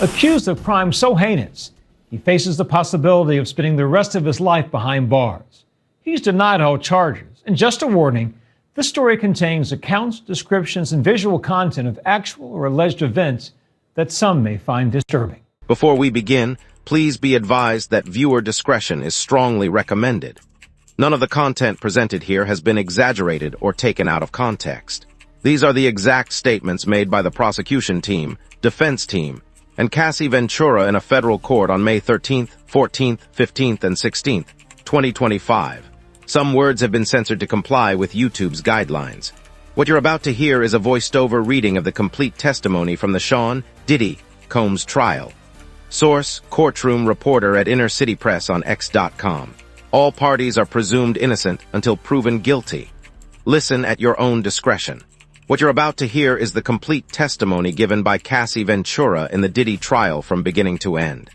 Accused of crimes so heinous, he faces the possibility of spending the rest of his life behind bars. He's denied all charges. And just a warning, this story contains accounts, descriptions, and visual content of actual or alleged events that some may find disturbing. Before we begin, please be advised that viewer discretion is strongly recommended. None of the content presented here has been exaggerated or taken out of context. These are the exact statements made by the prosecution team, defense team, and Cassie Ventura in a federal court on May 13th, 14th, 15th, and 16th, 2025. Some words have been censored to comply with YouTube's guidelines. What you're about to hear is a voiced-over reading of the complete testimony from the Sean Diddy Combs trial. Source, courtroom reporter at Inner City Press on X.com. All parties are presumed innocent until proven guilty. Listen at your own discretion. What you're about to hear is the complete testimony given by Cassie Ventura in the Diddy trial from beginning to end.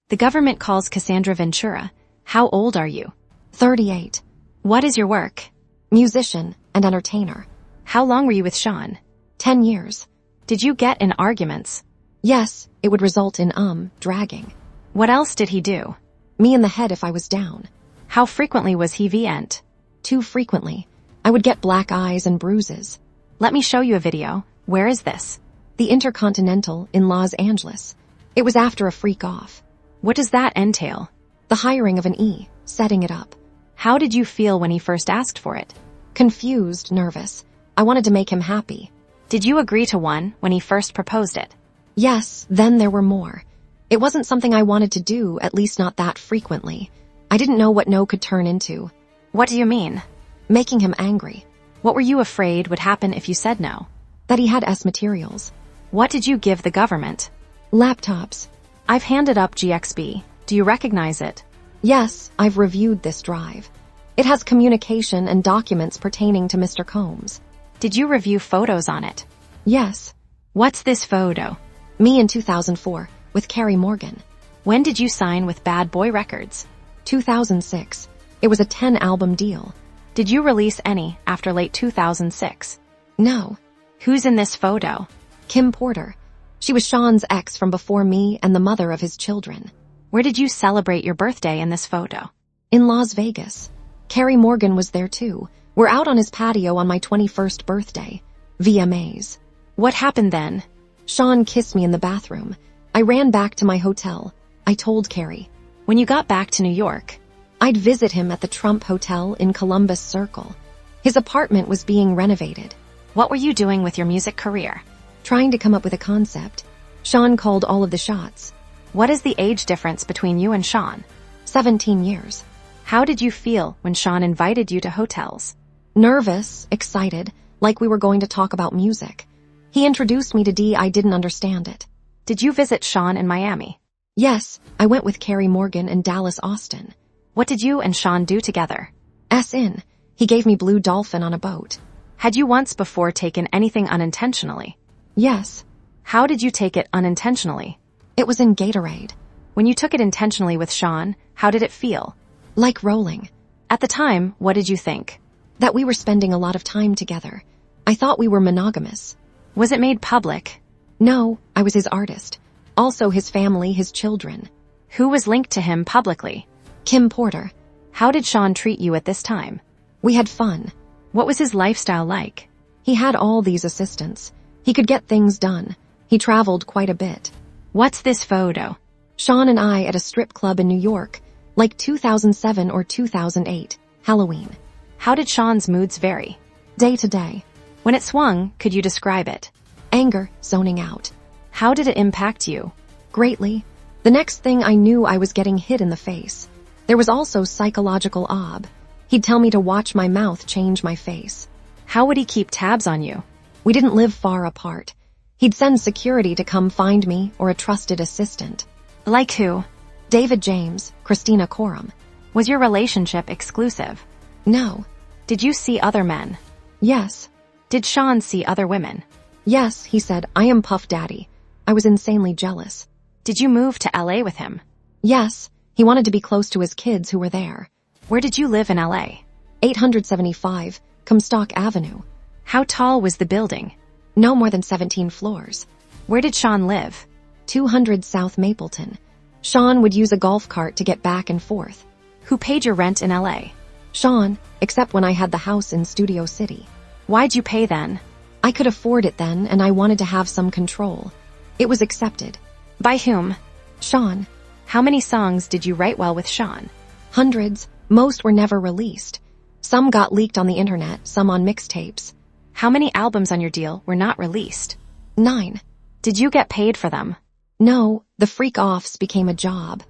The government calls Cassandra Ventura. How old are you? 38. What is your work? Musician and entertainer. How long were you with Sean? 10 years. Did you get in arguments? Yes, it would result in, dragging. What else did he do? Me in the head if I was down. How frequently was he violent? Too frequently. I would get black eyes and bruises. Let me show you a video. Where is this? The Intercontinental in Los Angeles. It was after a freak off. What does that entail? The hiring of an E, setting it up. How did you feel when he first asked for it? Confused, nervous. I wanted to make him happy. Did you agree to one when he first proposed it? Yes, then there were more. It wasn't something I wanted to do, at least not that frequently. I didn't know what no could turn into. What do you mean? Making him angry. What were you afraid would happen if you said no? That he had S materials. What did you give the government? Laptops. I've handed up GXB. Do you recognize it? Yes, I've reviewed this drive. It has communication and documents pertaining to Mr. Combs. Did you review photos on it? Yes. What's this photo? Me in 2004, with Carrie Morgan. When did you sign with Bad Boy Records? 2006. It was a 10-album deal. Did you release any after late 2006? No. Who's in this photo? Kim Porter. She was Sean's ex from before me and the mother of his children. Where did you celebrate your birthday in this photo? In Las Vegas. Carrie Morgan was there too. We're out on his patio on my 21st birthday. VMAs. What happened then? Sean kissed me in the bathroom. I ran back to my hotel. I told Carrie. When you got back to New York? I'd visit him at the Trump Hotel in Columbus Circle. His apartment was being renovated. What were you doing with your music career? Trying to come up with a concept. Sean called all of the shots. What is the age difference between you and Sean? 17 years. How did you feel when Sean invited you to hotels? Nervous, excited, like we were going to talk about music. He introduced me to D. I didn't understand it. Did you visit Sean in Miami? Yes, I went with Carrie Morgan in Dallas, Austin. What did you and Sean do together? S.in. He gave me Blue Dolphin on a boat. Had you once before taken anything unintentionally? Yes. How did you take it unintentionally? It was in Gatorade. When you took it intentionally with Sean, how did it feel? Like rolling. At the time, what did you think? That we were spending a lot of time together. I thought we were monogamous. Was it made public? No, I was his artist. Also his family, his children. Who was linked to him publicly? Kim Porter. How did Sean treat you at this time? We had fun. What was his lifestyle like? He had all these assistants. He could get things done. He traveled quite a bit. What's this photo? Sean and I at a strip club in New York, like 2007 or 2008, Halloween. How did Sean's moods vary? Day to day. When it swung, could you describe it? Anger, zoning out. How did it impact you? Greatly. The next thing I knew, I was getting hit in the face. There was also psychological ob. He'd tell me to watch my mouth, change my face. How would he keep tabs on you? We didn't live far apart. He'd send security to come find me or a trusted assistant. Like who? David James, Christina Coram. Was your relationship exclusive? No. Did you see other men? Yes. Did Sean see other women? Yes, he said, I am Puff Daddy. I was insanely jealous. Did you move to LA with him? Yes. He wanted to be close to his kids who were there. Where did you live in LA? 875, Comstock Avenue. How tall was the building? No more than 17 floors. Where did Sean live? 200 South Mapleton. Sean would use a golf cart to get back and forth. Who paid your rent in LA? Sean, except when I had the house in Studio City. Why'd you pay then? I could afford it then, and I wanted to have some control. It was accepted. By whom? Sean. How many songs did you write well with Sean? Hundreds. Most were never released. Some got leaked on the internet, some on mixtapes. How many albums on your deal were not released? 9. Did you get paid for them? No, the freak-offs became a job.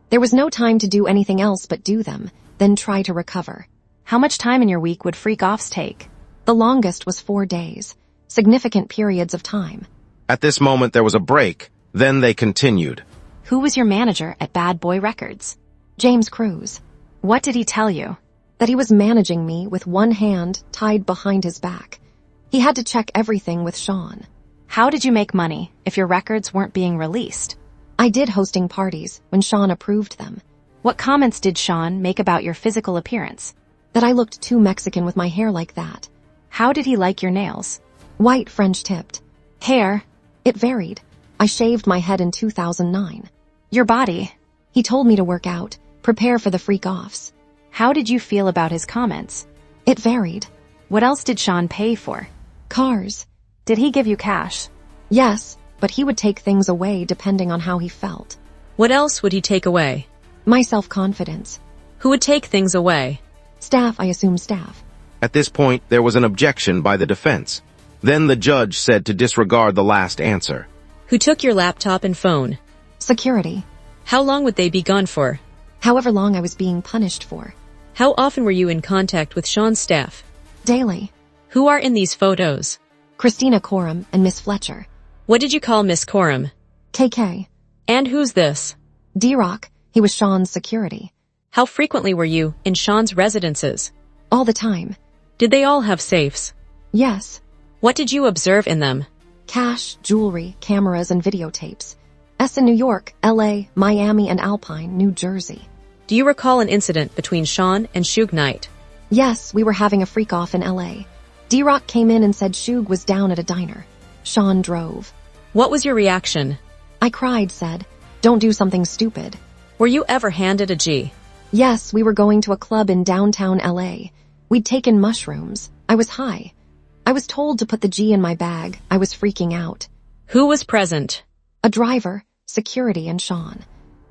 There was no time to do anything else but do them, then try to recover. How much time in your week would freak-offs take? The longest was 4 days. Significant periods of time. At this moment, there was a break. Then they continued. Who was your manager at Bad Boy Records? James Cruz. What did he tell you? That he was managing me with one hand tied behind his back. He had to check everything with Sean. How did you make money if your records weren't being released? I did hosting parties when Sean approved them. What comments did Sean make about your physical appearance? That I looked too Mexican with my hair like that. How did he like your nails? White French tipped. Hair? It varied. I shaved my head in 2009. Your body? He told me to work out, prepare for the freak-offs. How did you feel about his comments? It varied. What else did Sean pay for? Cars. Did he give you cash? Yes, but he would take things away depending on how he felt. What else would he take away? My self-confidence. Who would take things away? Staff, I assume staff. At this point, there was an objection by the defense. Then the judge said to disregard the last answer. Who took your laptop and phone? Security. How long would they be gone for? However long I was being punished for. How often were you in contact with Sean's staff? Daily. Who are in these photos? Christina Coram and Miss Fletcher. What did you call Miss Coram? KK. And who's this? D-Rock. He was Sean's security. How frequently were you in Sean's residences? All the time. Did they all have safes? Yes. What did you observe in them? Cash, jewelry, cameras, and videotapes. In New York, LA, Miami, and Alpine, New Jersey. Do you recall an incident between Sean and Suge Knight? Yes, we were having a freak-off in LA. D-Rock came in and said Suge was down at a diner. Sean drove. What was your reaction? I cried, said, "Don't do something stupid." Were you ever handed a G? Yes, we were going to a club in downtown LA. We'd taken mushrooms. I was high. I was told to put the G in my bag. I was freaking out. Who was present? A driver, security, and Sean.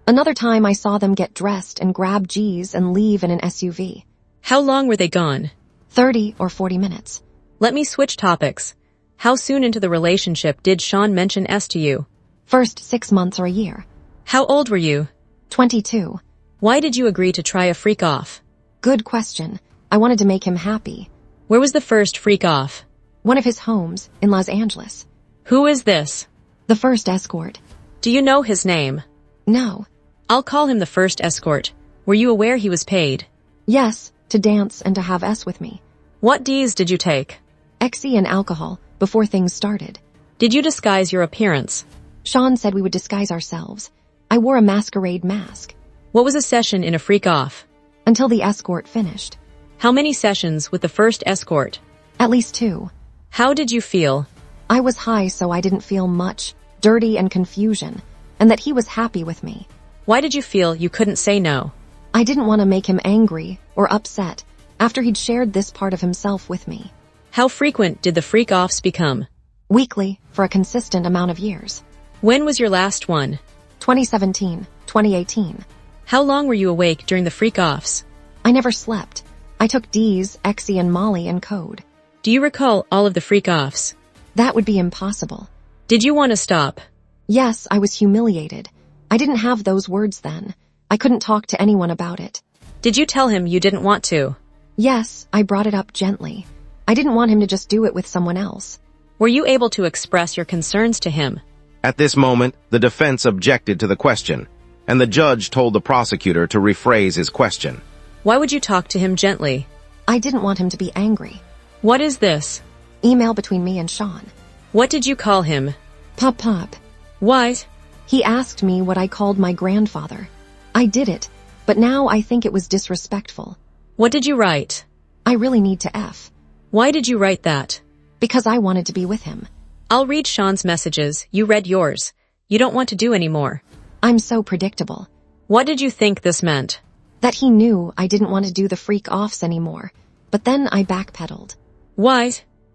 Another time I saw them get dressed and grab G's and leave in an SUV. How long were they gone? 30 or 40 minutes. Let me switch topics. How soon into the relationship did Sean mention S to you? First 6 months or a year. How old were you? 22. Why did you agree to try a freak-off? Good question. I wanted to make him happy. Where was the first freak-off? One of his homes in Los Angeles. Who is this? The first escort. Do you know his name? No. I'll call him the first escort. Were you aware he was paid? Yes, to dance and to have S with me. What Ds did you take? Ecsy and alcohol before things started. Did you disguise your appearance? Sean said we would disguise ourselves. I wore a masquerade mask. What was a session in a freak-off? Until the escort finished. How many sessions with the first escort? At least 2. How did you feel? I was high, so I didn't feel much, dirty and confusion, and that he was happy with me. Why did you feel you couldn't say no? I didn't want to make him angry or upset after he'd shared this part of himself with me. How frequent did the freak-offs become? Weekly, for a consistent amount of years. When was your last one? 2017, 2018. How long were you awake during the freak-offs? I never slept. I took D's, Ecsy, and Molly in code. Do you recall all of the freak-offs? That would be impossible. Did you want to stop? Yes, I was humiliated. I didn't have those words then. I couldn't talk to anyone about it. Did you tell him you didn't want to? Yes, I brought it up gently. I didn't want him to just do it with someone else. Were you able to express your concerns to him? At this moment, the defense objected to the question, and the judge told the prosecutor to rephrase his question. Why would you talk to him gently? I didn't want him to be angry. What is this? Email between me and Sean. What did you call him? Pop. What? He asked me what I called my grandfather. I did it, but now I think it was disrespectful. What did you write? I really need to F. Why did you write that? Because I wanted to be with him. I'll read Sean's messages, you read yours. you don't want to do anymore. I'm so predictable. What did you think this meant? That he knew I didn't want to do the freak-offs anymore. But then I backpedaled. Why?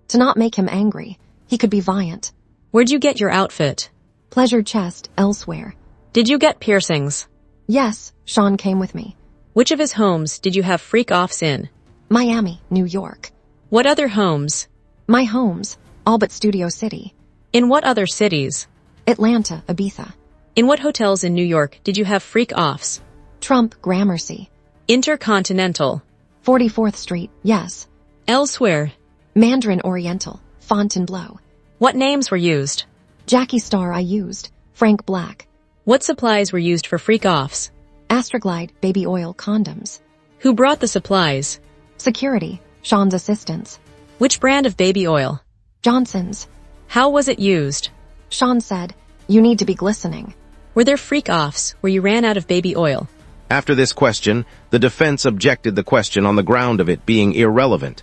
To not make him angry. He could be violent. Where'd you get your outfit? Pleasure chest, elsewhere. Did you get piercings? Yes, Sean came with me. Which of his homes did you have freak-offs in? Miami, New York. What other homes? My homes, all but Studio City. In what other cities? Atlanta, Ibiza. In what hotels in New York did you have freak-offs? Trump, Gramercy. Intercontinental. 44th Street, yes. Elsewhere. Mandarin Oriental, Fontainebleau. What names were used? Jackie Star I used. Frank Black. What supplies were used for freak-offs? Astroglide, baby oil, condoms. Who brought the supplies? Security, Sean's assistants. Which brand of baby oil? Johnson's. How was it used? Sean said, you need to be glistening. Were there freak-offs where you ran out of baby oil? After this question, the defense objected the question on the ground of it being irrelevant.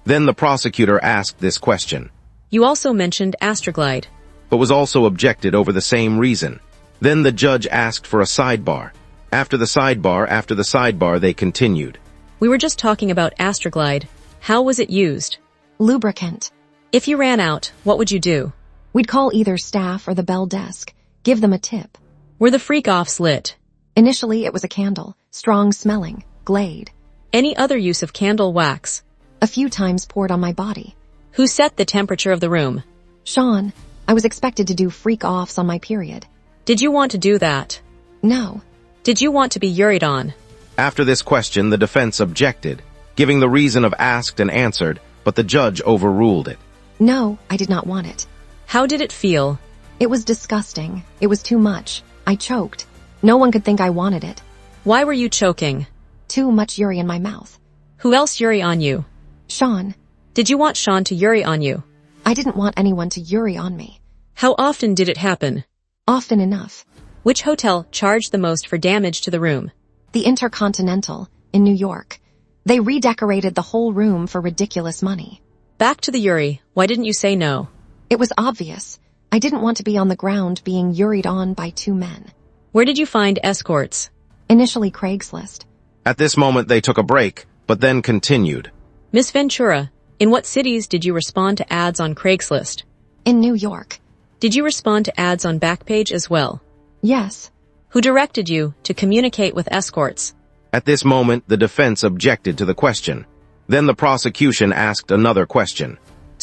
Then the prosecutor asked this question, You also mentioned Astroglide. but was also objected over the same reason. Then the judge asked for a sidebar. After the sidebar, they continued. We were just talking about Astroglide. How was it used? Lubricant. If you ran out, what would you do? We'd call either staff or the bell desk. Give them a tip. Were the freak-offs lit? Initially, it was a candle, strong smelling, Glade. Any other use of candle wax? A few times poured on my body. Who set the temperature of the room? Sean, I was expected to do freak-offs on my period. Did you want to do that? No. Did you want to be urinated on? After this question, the defense objected, giving the reason of asked and answered, but the judge overruled it. No, I did not want it. How did it feel? It was disgusting. It was too much. I choked. No one could think I wanted it. Why were you choking? Too much urine in my mouth. Who else urinated on you? Sean. Did you want Sean to urinate on you? I didn't want anyone to urinate on me. How often did it happen? Often enough. Which hotel charged the most for damage to the room? The Intercontinental, in New York. They redecorated the whole room for ridiculous money. Back to the Yuri. Why didn't you say no? It was obvious. I didn't want to be on the ground being urinated on by two men. Where did you find escorts? Initially Craigslist. At this moment, they took a break, but then continued. Miss Ventura, in what cities did you respond to ads on Craigslist? In New York. Did you respond to ads on Backpage as well? Yes. Who directed you to communicate with escorts? At this moment, the defense objected to the question. Then the prosecution asked another question,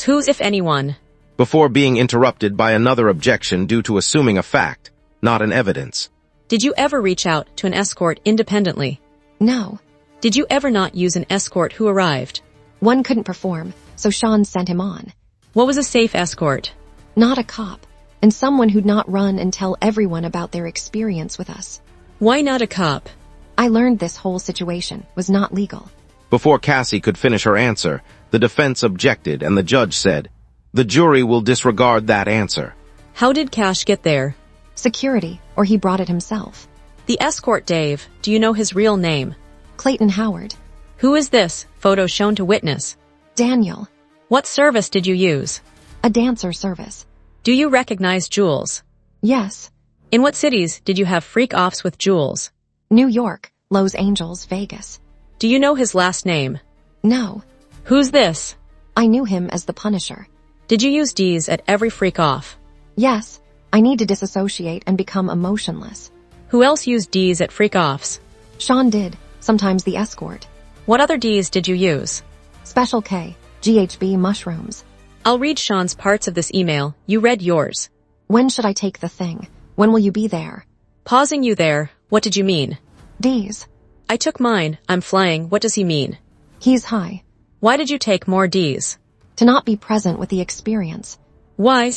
Whose, if anyone? before being interrupted by another objection due to assuming a fact, not an evidence. Did you ever reach out to an escort independently? No. Did you ever not use an escort who arrived? One couldn't perform, so Sean sent him on. What was a safe escort? Not a cop, and someone who'd not run and tell everyone about their experience with us. Why not a cop? I learned this whole situation was not legal. Before Cassie could finish her answer, the defense objected and the judge said, "The jury will disregard that answer." How did Cash get there? Security, or he brought it himself. The escort Dave, do you know his real name? Clayton Howard. Who is this? Photo shown to witness. Daniel. What service did you use? A dancer service. Do you recognize Jules? Yes. In what cities did you have freak-offs with Jules? New York, Los Angeles, Vegas. Do you know his last name? No. Who's this? I knew him as the Punisher. Did you use D's at every freak-off? Yes. I need to disassociate and become emotionless. Who else used D's at freak-offs? Sean did, sometimes the escort. What other D's did you use? Special K, GHB mushrooms. I'll read Sean's parts of this email. You read yours. When should I take the thing? When will you be there? Pausing you there, what did you mean? D's. I took mine. I'm flying. What does he mean? He's high. Why did you take more D's? To not be present with the experience. Why?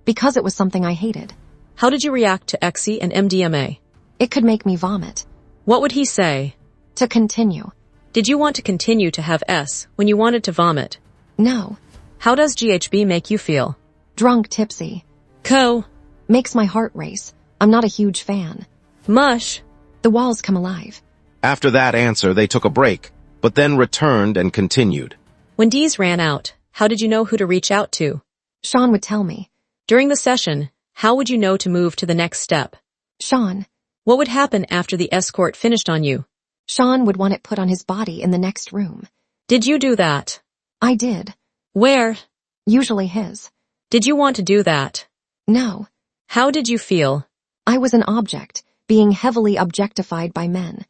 Because it was something I hated. How did you react to Ecstasy and MDMA? It could make me vomit. What would he say? To continue. Did you want to continue to have S when you wanted to vomit? No. How does GHB make you feel? Drunk, tipsy. Makes my heart race. I'm not a huge fan. Mush. The walls come alive. After that answer, they took a break, but then returned and continued. When D's ran out, how did you know who to reach out to? Sean would tell me. During the session, How would you know to move to the next step? Sean. What would happen after the escort finished on you? Sean would want it put on his body in the next room. Did you do that? I did. Where? Usually his. Did you want to do that? No. How did you feel? I was an object, being heavily objectified by men.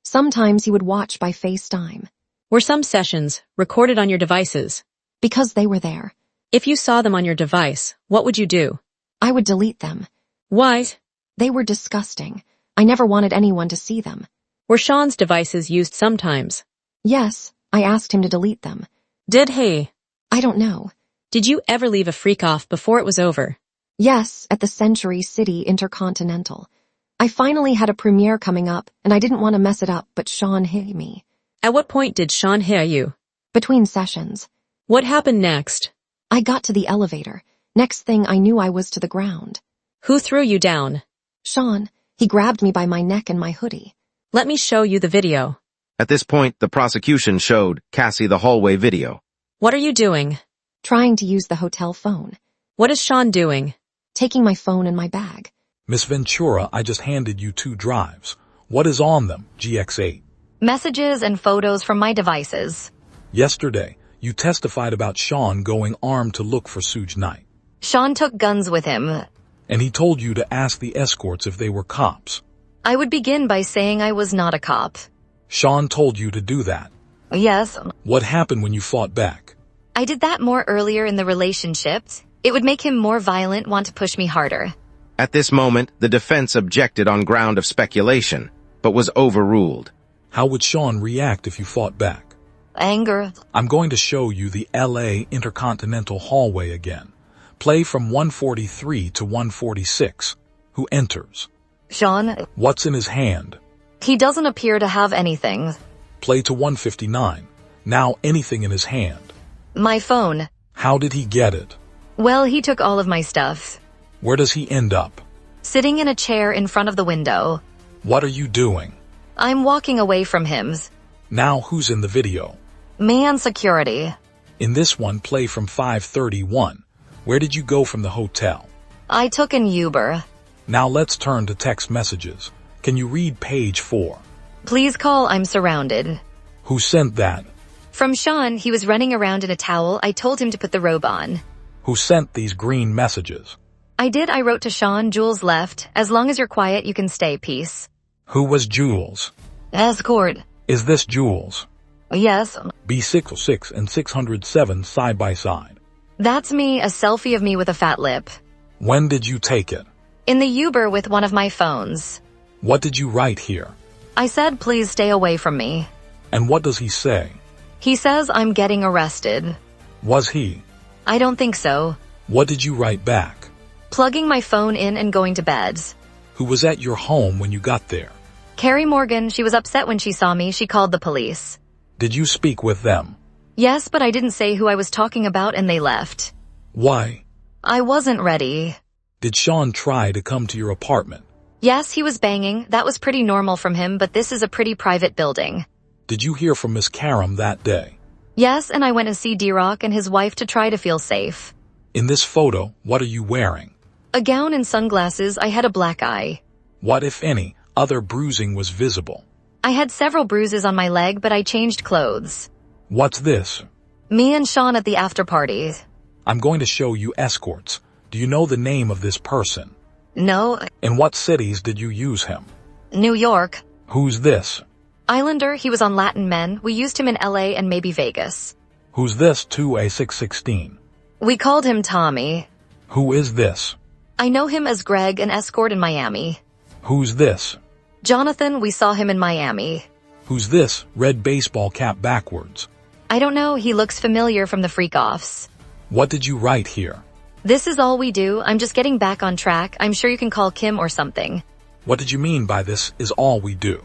Sometimes he would watch by FaceTime. Were some sessions recorded on your devices? Because they were there. If you saw them on your device, what would you do? I would delete them. Why? They were disgusting. I never wanted anyone to see them. Were Sean's devices used sometimes? Yes, I asked him to delete them. Did he? I don't know. Did you ever leave a freak off before it was over? Yes, at the Century City Intercontinental. I finally had a premiere coming up, and I didn't want to mess it up, but Sean hit me. At what point did Sean hear you? Between sessions. What happened next? I got to the elevator. Next thing I knew I was to the ground. Who threw you down? Sean. He grabbed me by my neck and my hoodie. Let me show you the video. At this point, the prosecution showed Cassie the hallway video. What are you doing? Trying to use the hotel phone. What is Sean doing? Taking my phone and my bag. Miss Ventura, I just handed you 2 drives. What is on them, GX8? Messages and photos from my devices. Yesterday, you testified about Sean going armed to look for Suge Knight. Sean took guns with him. And he told you to ask the escorts if they were cops. I would begin by saying I was not a cop. Sean told you to do that. Yes, What happened when you fought back? I did that more earlier in the relationship. It would make him more violent, want to push me harder. At this moment, the defense objected on ground of speculation, but was overruled. How would Sean react if you fought back? Anger. I'm going to show you the LA Intercontinental hallway again. Play from 143 to 146. Who enters? Sean, What's in his hand? he doesn't appear to have anything. Play to 159. Now anything in his hand. My phone. How did he get it? Well, he took all of my stuff. Where does he end up? Sitting in a chair in front of the window. What are you doing? I'm walking away from him. Now who's in the video? Me and security. In this one, play from 531. Where did you go from the hotel? I took an Uber. Now let's turn to text messages. Can you read page 4? Please call, I'm surrounded. Who sent that? From Sean, he was running around in a towel. I told him to put the robe on. Who sent these green messages? I did. I wrote to Sean, Jules left. As long as you're quiet, you can stay, peace. Who was Jules? Escort. Is this Jules? Yes. B606 and 607 side by side. That's me, a selfie of me with a fat lip. When did you take it? In the Uber with one of my phones. What did you write here? I said, please stay away from me. And what does he say? He says I'm getting arrested. Was he? I don't think so. What did you write back? Plugging my phone in and going to bed. Who was at your home when you got there? Carrie Morgan, she was upset when she saw me. She called the police. Did you speak with them? Yes, but I didn't say who I was talking about and they left. Why? I wasn't ready. Did Sean try to come to your apartment? Yes, he was banging. That was pretty normal from him, but this is a pretty private building. Did you hear from Miss Karam that day? Yes, and I went to see D-Rock and his wife to try to feel safe. In this photo, what are you wearing? A gown and sunglasses. I had a black eye. What, if any, other bruising was visible? I had several bruises on my leg, but I changed clothes. What's this? Me and Sean at the after party. I'm going to show you escorts. Do you know the name of this person? No, In what cities did you use him? New York. Who's this? Islander, he was on Latin Men. We used him in LA and maybe Vegas. Who's this 2A616? We called him Tommy. Who is this? I know him as Greg, an escort in Miami. Who's this? Jonathan, we saw him in Miami. Who's this red baseball cap backwards? I don't know, he looks familiar from the freak-offs. What did you write here? This is all we do. I'm just getting back on track. I'm sure you can call Kim or something. What did you mean by this is all we do?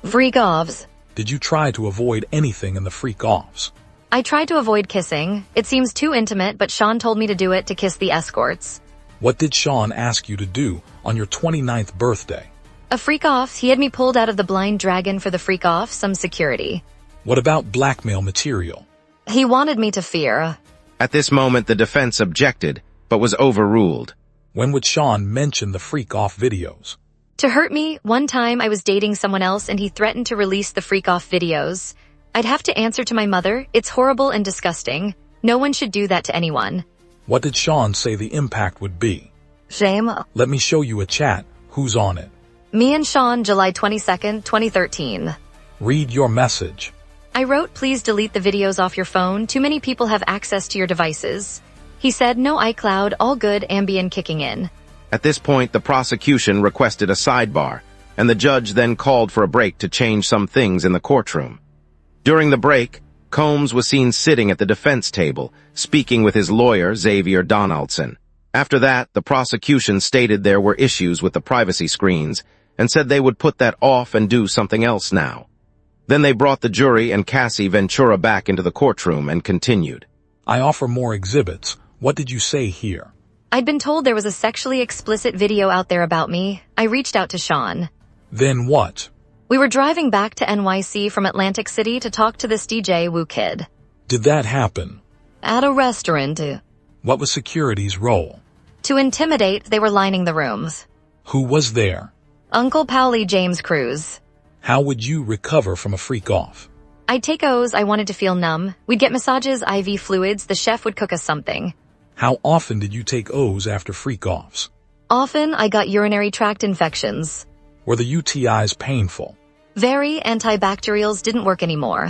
Freak-offs. Did you try to avoid anything in the freak-offs? I tried to avoid kissing. It seems too intimate, but Sean told me to do it to kiss the escorts. What did Sean ask you to do on your 29th birthday? A freak-off. He had me pulled out of the Blind Dragon for the freak-off, some security. What about blackmail material? He wanted me to fear. At this moment, the defense objected, but was overruled. When would Sean mention the freak-off videos? To hurt me, one time I was dating someone else and he threatened to release the freak-off videos. I'd have to answer to my mother, it's horrible and disgusting. No one should do that to anyone. What did Sean say the impact would be? Shame. Let me show you a chat. Who's on it? Me and Sean, July 22nd, 2013. Read your message. I wrote, please delete the videos off your phone. Too many people have access to your devices. He said, no iCloud, all good, Ambien kicking in. At this point, the prosecution requested a sidebar, and the judge then called for a break to change some things in the courtroom. During the break, Combs was seen sitting at the defense table, speaking with his lawyer, Xavier Donaldson. After that, the prosecution stated there were issues with the privacy screens and said they would put that off and do something else now. Then they brought the jury and Cassie Ventura back into the courtroom and continued. I offer more exhibits. What did you say here? I'd been told there was a sexually explicit video out there about me. I reached out to Sean. Then what? We were driving back to NYC from Atlantic City to talk to this DJ Woo Kid. Did that happen? At a restaurant. What was security's role? To intimidate, they were lining the rooms. Who was there? Uncle Powley James Cruz. How would you recover from a freak-off? I'd take O's, I wanted to feel numb. We'd get massages, IV fluids, the chef would cook us something. How often did you take O's after freak-offs? Often, I got urinary tract infections. Were the UTIs painful? Very, antibacterials didn't work anymore.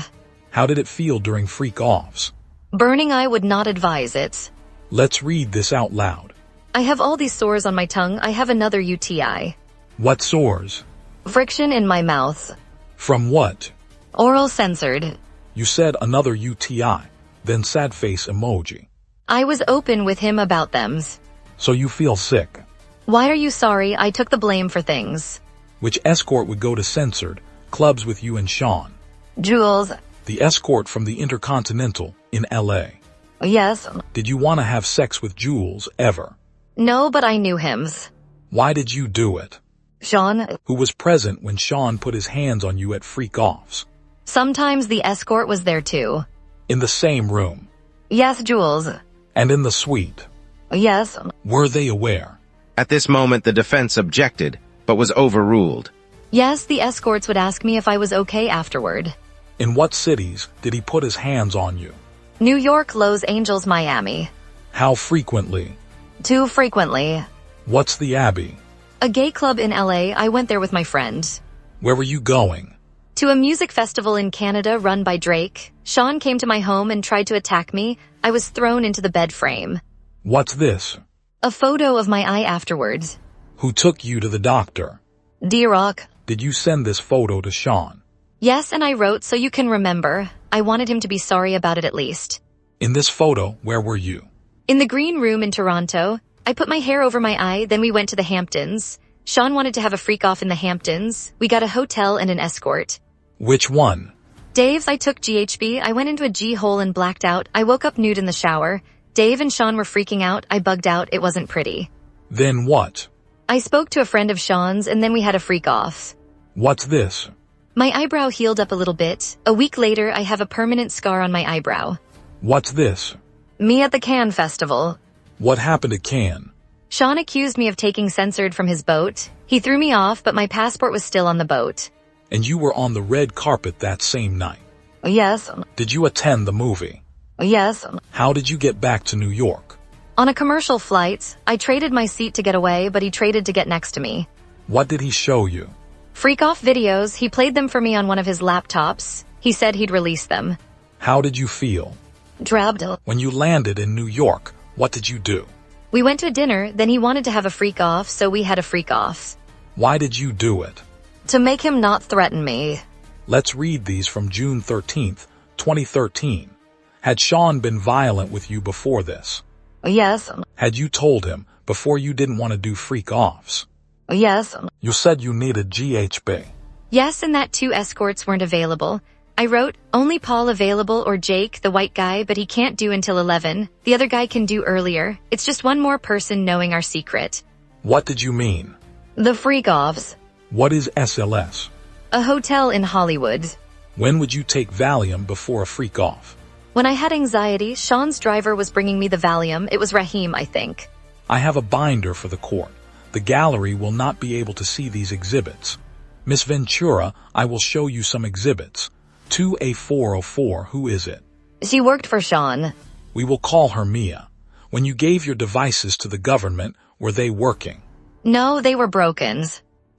How did it feel during freak-offs? Burning, I would not advise it. Let's read this out loud. I have all these sores on my tongue, I have another UTI. What sores? Friction in my mouth. From what? Oral censored. You said another UTI, then sad face emoji. I was open with him about them. So you feel sick. Why are you sorry? I took the blame for things. Which escort would go to censored clubs with you and Sean? Jules. The escort from the Intercontinental in LA. Yes. Did you want to have sex with Jules ever? No, but I knew him. Why did you do it? Sean. Who was present when Sean put his hands on you at freak-offs? Sometimes the escort was there too. In the same room? Yes, Jules. And in the suite? Yes. Were they aware? At this moment, the defense objected, but was overruled. Yes, the escorts would ask me if I was okay afterward. In what cities did he put his hands on you? New York, Los Angeles, Miami. How frequently? Too frequently. What's the Abbey? A gay club in LA, I went there with my friend. Where were you going? To a music festival in Canada run by Drake. Sean came to my home and tried to attack me. I was thrown into the bed frame. What's this? A photo of my eye afterwards. Who took you to the doctor? D-Rock. Did you send this photo to Sean? Yes, and I wrote so you can remember. I wanted him to be sorry about it at least. In this photo, where were you? In the green room in Toronto. I put my hair over my eye, then we went to the Hamptons. Sean wanted to have a freak-off in the Hamptons. We got a hotel and an escort. Which one? Dave's. I took GHB. I went into a G-hole and blacked out. I woke up nude in the shower. Dave and Sean were freaking out. I bugged out. It wasn't pretty. Then what? I spoke to a friend of Sean's and then we had a freak-off. What's this? My eyebrow healed up a little bit. A week later, I have a permanent scar on my eyebrow. What's this? Me at the Cannes Festival. What happened at Cannes? Sean accused me of taking censored from his boat. He threw me off, but my passport was still on the boat. And you were on the red carpet that same night? Yes. Did you attend the movie? Yes. How did you get back to New York? On a commercial flight. I traded my seat to get away, but he traded to get next to me. What did he show you? Freak-off videos. He played them for me on one of his laptops. He said he'd release them. How did you feel? Drabbed. When you landed in New York, what did you do? We went to a dinner, then he wanted to have a freak-off, so we had a freak-off. Why did you do it? To make him not threaten me. Let's read these from June 13th, 2013. Had Sean been violent with you before this? Yes. Had you told him before you didn't want to do freak-offs? Yes. You said you needed GHB. Yes, and that 2 escorts weren't available. I wrote, only Paul available or Jake, the white guy, but he can't do until 11. The other guy can do earlier. It's just one more person knowing our secret. What did you mean? The freak-offs. What is SLS? A hotel in Hollywood. When would you take Valium before a freak-off? When I had anxiety, Sean's driver was bringing me the Valium. It was Raheem, I think. I have a binder for the court. The gallery will not be able to see these exhibits. Miss Ventura, I will show you some exhibits. 2A404, who is it? She worked for Sean. We will call her Mia. When you gave your devices to the government, were they working? No, they were broken.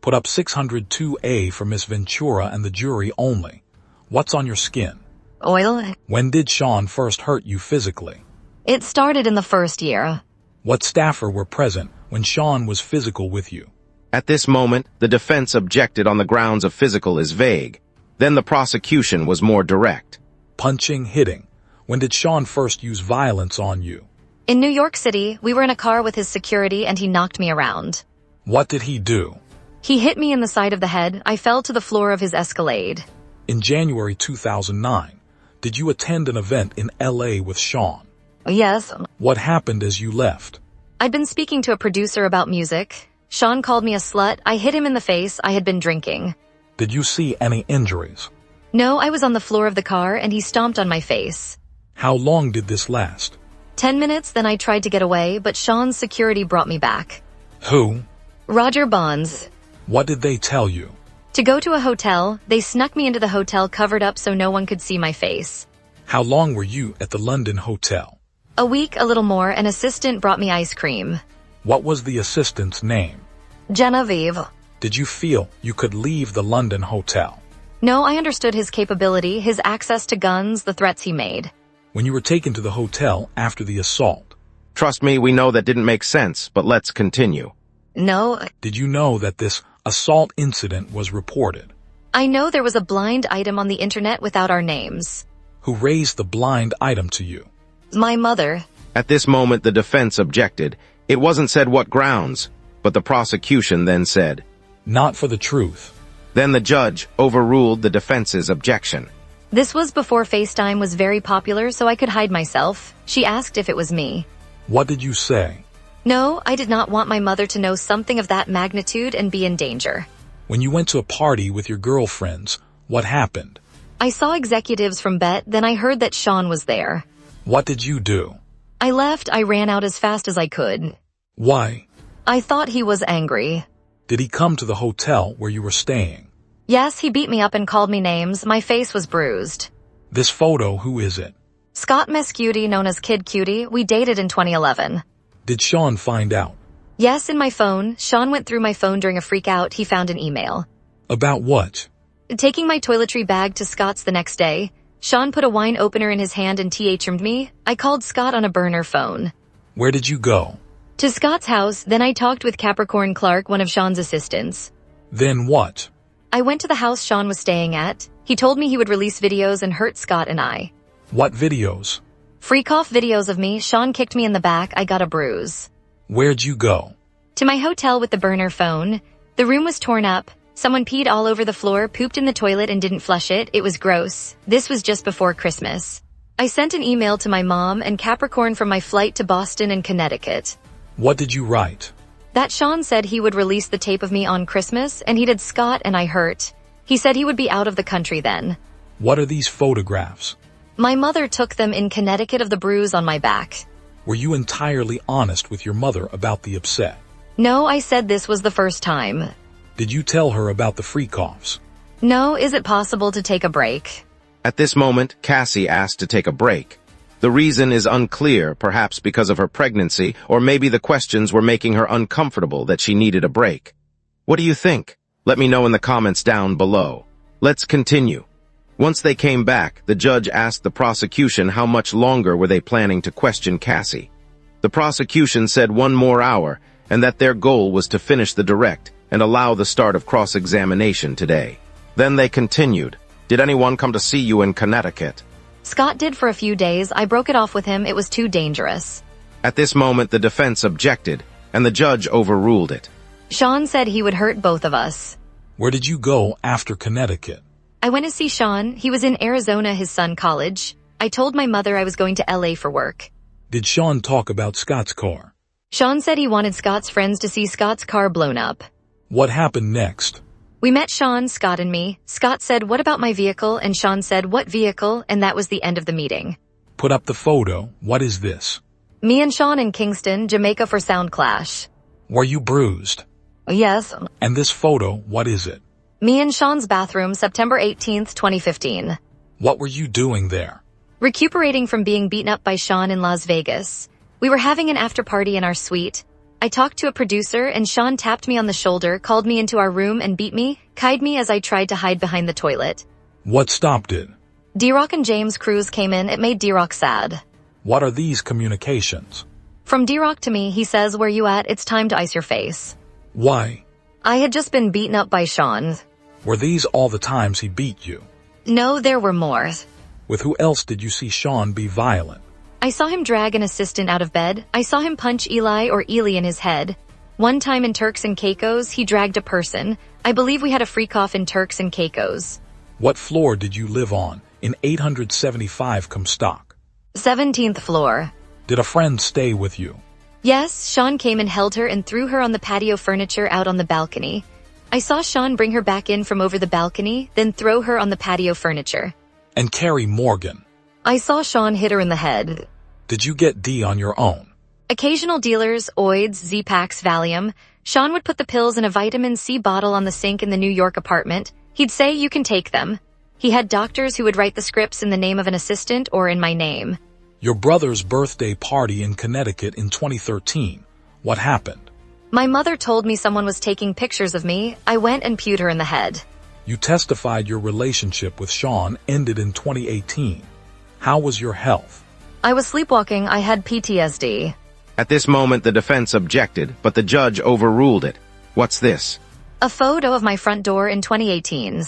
Put up 602A for Miss Ventura and the jury only. What's on your skin? Oil? When did Sean first hurt you physically? It started in the first year. What staffer were present when Sean was physical with you? At this moment, the defense objected on the grounds of physical is vague. Then the prosecution was more direct. Punching, hitting. When did Sean first use violence on you? In New York City, we were in a car with his security and he knocked me around. What did he do? He hit me in the side of the head. I fell to the floor of his Escalade. In January 2009, did you attend an event in LA with Sean? Yes. What happened as you left? I'd been speaking to a producer about music. Sean called me a slut. I hit him in the face. I had been drinking. Did you see any injuries? No, I was on the floor of the car and he stomped on my face. How long did this last? 10 minutes, then I tried to get away, but Sean's security brought me back. Who? Roger Bonds. What did they tell you? To go to a hotel, they snuck me into the hotel covered up so no one could see my face. How long were you at the London hotel? A week, a little more, an assistant brought me ice cream. What was the assistant's name? Genevieve. Did you feel you could leave the London hotel? No, I understood his capability, his access to guns, the threats he made. When you were taken to the hotel after the assault? Trust me, we know that didn't make sense, but let's continue. No, Did you know that this assault incident was reported? I know there was a blind item on the internet without our names. Who raised the blind item to you? My mother. At this moment, the defense objected. It wasn't said what grounds, but the prosecution then said. Not for the truth. Then the judge overruled the defense's objection. This was before FaceTime was very popular, so I could hide myself. She asked if it was me. What did you say? No, I did not want my mother to know something of that magnitude and be in danger. When you went to a party with your girlfriends, what happened? I saw executives from Bet, then I heard that Sean was there. What did you do? I left, I ran out as fast as I could. Why? I thought he was angry. Did he come to the hotel where you were staying? Yes, he beat me up and called me names. My face was bruised. This photo, who is it? Scott Mescutie, known as Kid Cutie, we dated in 2011. Did Sean find out? Yes, in my phone. Sean went through my phone during a freak out. He found an email. About what? Taking my toiletry bag to Scott's the next day, Sean put a wine opener in his hand and TH'd me. I called Scott on a burner phone. Where did you go? To Scott's house, then I talked with Capricorn Clark, one of Sean's assistants. Then what? I went to the house Sean was staying at. He told me he would release videos and hurt Scott and I. What videos? Freak-off videos of me. Sean kicked me in the back. I got a bruise. Where'd you go? To my hotel with the burner phone. The room was torn up. Someone peed all over the floor, pooped in the toilet and didn't flush it. It was gross. This was just before Christmas. I sent an email to my mom and Capricorn from my flight to Boston and Connecticut. What did you write? That Sean said he would release the tape of me on Christmas, and he did Scott and I hurt. He said he would be out of the country then. What are these photographs? My mother took them in Connecticut of the bruise on my back. Were you entirely honest with your mother about the upset? No, I said this was the first time. Did you tell her about the freak-offs? No, is it possible to take a break? At this moment, Cassie asked to take a break. The reason is unclear, perhaps because of her pregnancy, or maybe the questions were making her uncomfortable that she needed a break. What do you think? Let me know in the comments down below. Let's continue. Once they came back, the judge asked the prosecution how much longer were they planning to question Cassie. The prosecution said 1 more hour, and that their goal was to finish the direct and allow the start of cross-examination today. Then they continued. Did anyone come to see you in Connecticut? Scott did for a few days. I broke it off with him. It was too dangerous. At this moment, the defense objected, and the judge overruled it. Sean said he would hurt both of us. Where did you go after Connecticut? I went to see Sean. He was in Arizona, his son college. I told my mother I was going to LA for work. Did Sean talk about Scott's car? Sean said he wanted Scott's friends to see Scott's car blown up. What happened next? We met Sean, Scott, and me. Scott said, "What about my vehicle?" And Sean said, "What vehicle?" And that was the end of the meeting. Put up the photo. What is this? Me and Sean in Kingston, Jamaica for sound clash. Were you bruised? Yes. And this photo, what is it? Me in Sean's bathroom, September 18th, 2015. What were you doing there? Recuperating from being beaten up by Sean in Las Vegas. We were having an after party in our suite. I talked to a producer and Sean tapped me on the shoulder, called me into our room and beat me, keyed me as I tried to hide behind the toilet. What stopped it? D-Rock and James Cruz came in. It made D-Rock sad. What are these communications? From D-Rock to me, he says, "Where you at? It's time to ice your face." Why? I had just been beaten up by Sean. Were these all the times he beat you? No, there were more. With who else did you see Sean be violent? I saw him drag an assistant out of bed. I saw him punch Eli or Ely in his head. One time in Turks and Caicos, he dragged a person. I believe we had a freak-off in Turks and Caicos. What floor did you live on in 875 Comstock? 17th floor. Did a friend stay with you? Yes, Sean came and held her and threw her on the patio furniture out on the balcony. I saw Sean bring her back in from over the balcony, then throw her on the patio furniture. And Carrie Morgan? I saw Sean hit her in the head. Did you get D on your own? Occasional dealers, Oids, Z-Packs, Valium. Sean would put the pills in a vitamin C bottle on the sink in the New York apartment. He'd say, "You can take them." He had doctors who would write the scripts in the name of an assistant or in my name. Your brother's birthday party in Connecticut in 2013. What happened? My mother told me someone was taking pictures of me. I went and pewed her in the head. You testified your relationship with Sean ended in 2018. How was your health? I was sleepwalking. I had PTSD. At this moment, the defense objected, but the judge overruled it. What's this? A photo of my front door in 2018.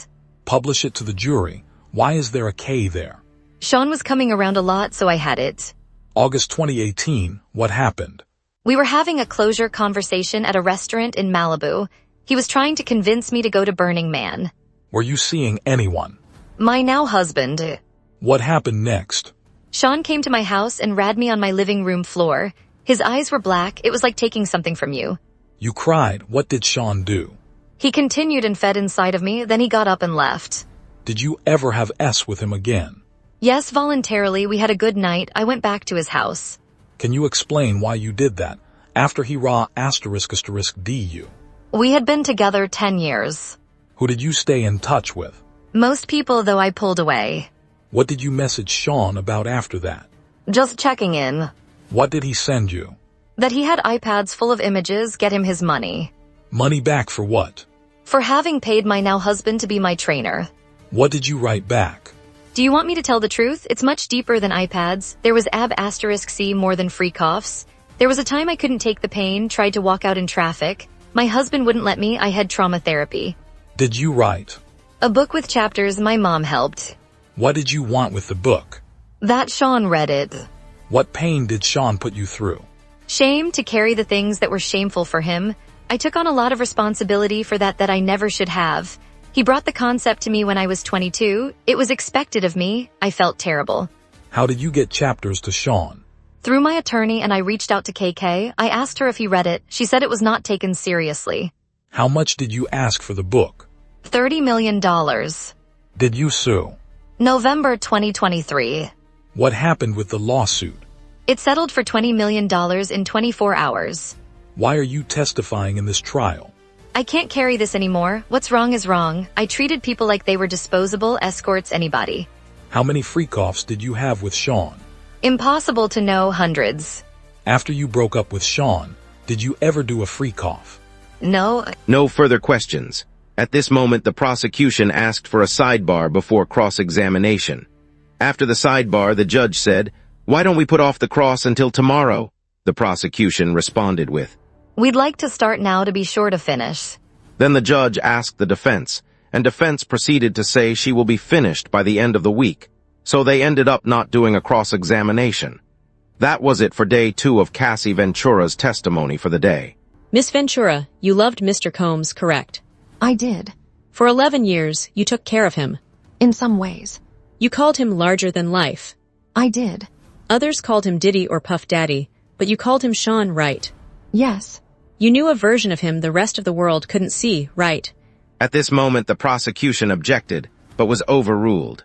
Publish it to the jury. Why is there a K there? Sean was coming around a lot, so I had it. August 2018, what happened? We were having a closure conversation at a restaurant in Malibu. He was trying to convince me to go to Burning Man. Were you seeing anyone? My now husband. What happened next? Sean came to my house and rad me on my living room floor. His eyes were black. It was like taking something from you. You cried. What did Sean do? He continued and fed inside of me, then he got up and left. Did you ever have S with him again? Yes, voluntarily. We had a good night. I went back to his house. Can you explain why you did that, after he raw **D you? We had been together 10 years. Who did you stay in touch with? Most people, though I pulled away. What did you message Sean about after that? Just checking in. What did he send you? That he had iPads full of images, get him his money. Money back for what? For having paid my now husband to be my trainer. What did you write back? Do you want me to tell the truth? It's much deeper than iPads. There was **C more than free coughs. There was a time I couldn't take the pain, tried to walk out in traffic. My husband wouldn't let me. I had trauma therapy. Did you write? A book with chapters. My mom helped. What did you want with the book? That Sean read it. What pain did Sean put you through? Shame, to carry the things that were shameful for him. I took on a lot of responsibility for that I never should have. He brought the concept to me when I was 22. It was expected of me. I felt terrible. How did you get chapters to Sean? Through my attorney, and I reached out to KK. I asked her if he read it. She said it was not taken seriously. How much did you ask for the book? $30 million. Did you sue? November 2023. What happened with the lawsuit? It settled for $20 million in 24 hours. Why are you testifying in this trial? I can't carry this anymore. What's wrong is wrong. I treated people like they were disposable, escorts, anybody. How many freak-offs did you have with Sean? Impossible to know, hundreds. After you broke up with Sean, did you ever do a freak-off? No. No further questions. At this moment, the prosecution asked for a sidebar before cross-examination. After the sidebar, the judge said, "Why don't we put off the cross until tomorrow?" The prosecution responded with, We'd like to start now to be sure to finish. Then the judge asked the defense, and defense proceeded to say she will be finished by the end of the week, so they ended up not doing a cross-examination. That was it for day 2 of Cassie Ventura's testimony for the day. Miss Ventura, you loved Mr. Combs, correct? I did. For 11 years, you took care of him. In some ways. You called him larger than life. I did. Others called him Diddy or Puff Daddy, but you called him Sean, right? Yes. You knew a version of him the rest of the world couldn't see, right? At this moment, the prosecution objected, but was overruled.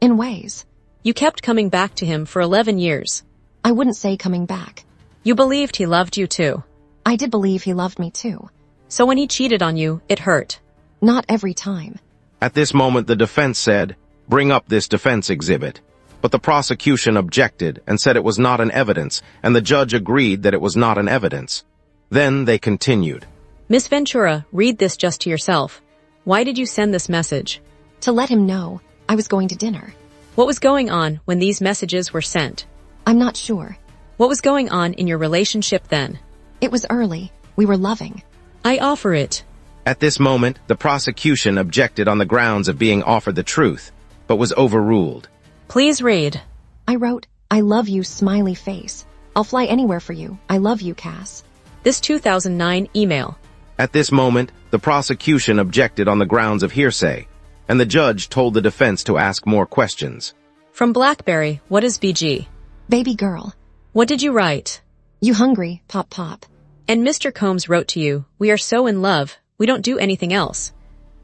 In ways. You kept coming back to him for 11 years. I wouldn't say coming back. You believed he loved you too. I did believe he loved me too. So when he cheated on you, it hurt. Not every time. At this moment, the defense said, "Bring up this defense exhibit." But the prosecution objected and said it was not an evidence, and the judge agreed that it was not an evidence. Then they continued. Miss Ventura, read this just to yourself. Why did you send this message? To let him know I was going to dinner. What was going on when these messages were sent? I'm not sure. What was going on in your relationship then? It was early. We were loving. I offer it. At this moment, the prosecution objected on the grounds of being offered the truth, but was overruled. Please read. I wrote, I love you, smiley face. I'll fly anywhere for you. I love you, Cass. This 2009 email. At this moment, the prosecution objected on the grounds of hearsay, and the judge told the defense to ask more questions. From BlackBerry, what is BG? Baby girl. What did you write? You hungry, pop pop. And Mr. Combs wrote to you, we are so in love, we don't do anything else.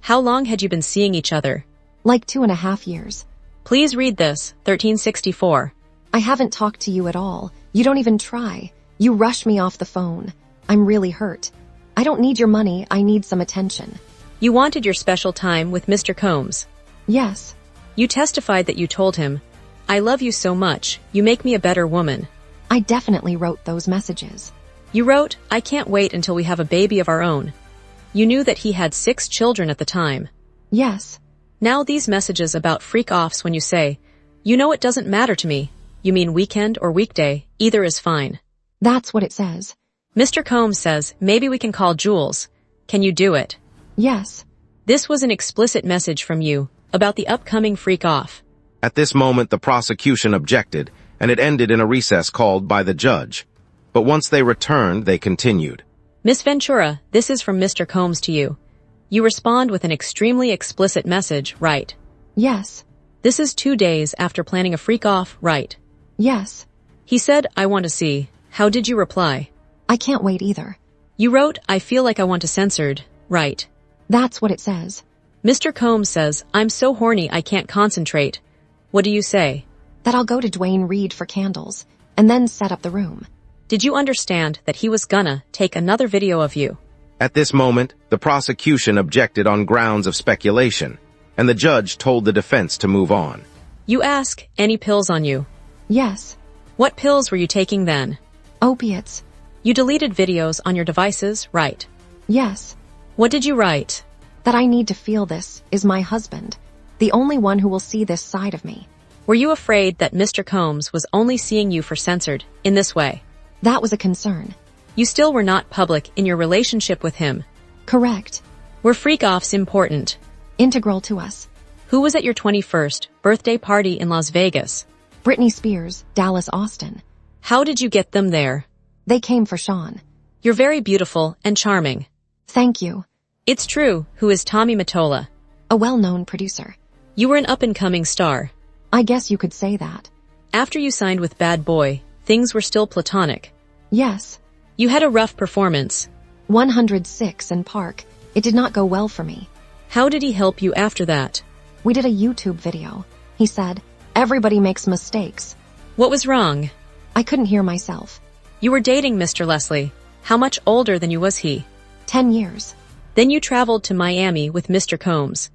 How long had you been seeing each other? Like 2.5 years. Please read this, 1364. I haven't talked to you at all. You don't even try. You rush me off the phone. I'm really hurt. I don't need your money, I need some attention. You wanted your special time with Mr. Combs. Yes. You testified that you told him, I love you so much, you make me a better woman. I definitely wrote those messages. You wrote, I can't wait until we have a baby of our own. You knew that he had 6 children at the time. Yes. Now these messages about freak-offs when you say, you know it doesn't matter to me. You mean weekend or weekday, either is fine. That's what it says. Mr. Combs says, maybe we can call Jules. Can you do it? Yes. This was an explicit message from you about the upcoming freak-off. At this moment, the prosecution objected, and it ended in a recess called by the judge. But once they returned, they continued. Miss Ventura, this is from Mr. Combs to you. You respond with an extremely explicit message, right? Yes. This is 2 days after planning a freak-off, right? Yes. He said, I want to see. How did you reply? I can't wait either. You wrote, I feel like I want to censored, right? That's what it says. Mr. Combs says, I'm so horny I can't concentrate. What do you say? That I'll go to Dwayne Reed for candles, and then set up the room. Did you understand that he was gonna take another video of you? At this moment, the prosecution objected on grounds of speculation, and the judge told the defense to move on. You ask, any pills on you? Yes. What pills were you taking then? Opiates. You deleted videos on your devices, right? Yes. What did you write? That I need to feel this is my husband, the only one who will see this side of me. Were you afraid that Mr. Combs was only seeing you for censored, in this way? That was a concern. You still were not public in your relationship with him. Correct. Were freak-offs important? Integral to us. Who was at your 21st birthday party in Las Vegas? Britney Spears, Dallas, Austin. How did you get them there? They came for Sean. You're very beautiful and charming. Thank you. It's true. Who is Tommy Mottola? A well-known producer. You were an up-and-coming star. I guess you could say that. After you signed with Bad Boy, things were still platonic. Yes. You had a rough performance. 106 in Park. It did not go well for me. How did he help you after that? We did a YouTube video. He said, everybody makes mistakes. What was wrong? I couldn't hear myself. You were dating Mr. Leslie. How much older than you was he? 10 years. Then you traveled to Miami with Mr. Combs.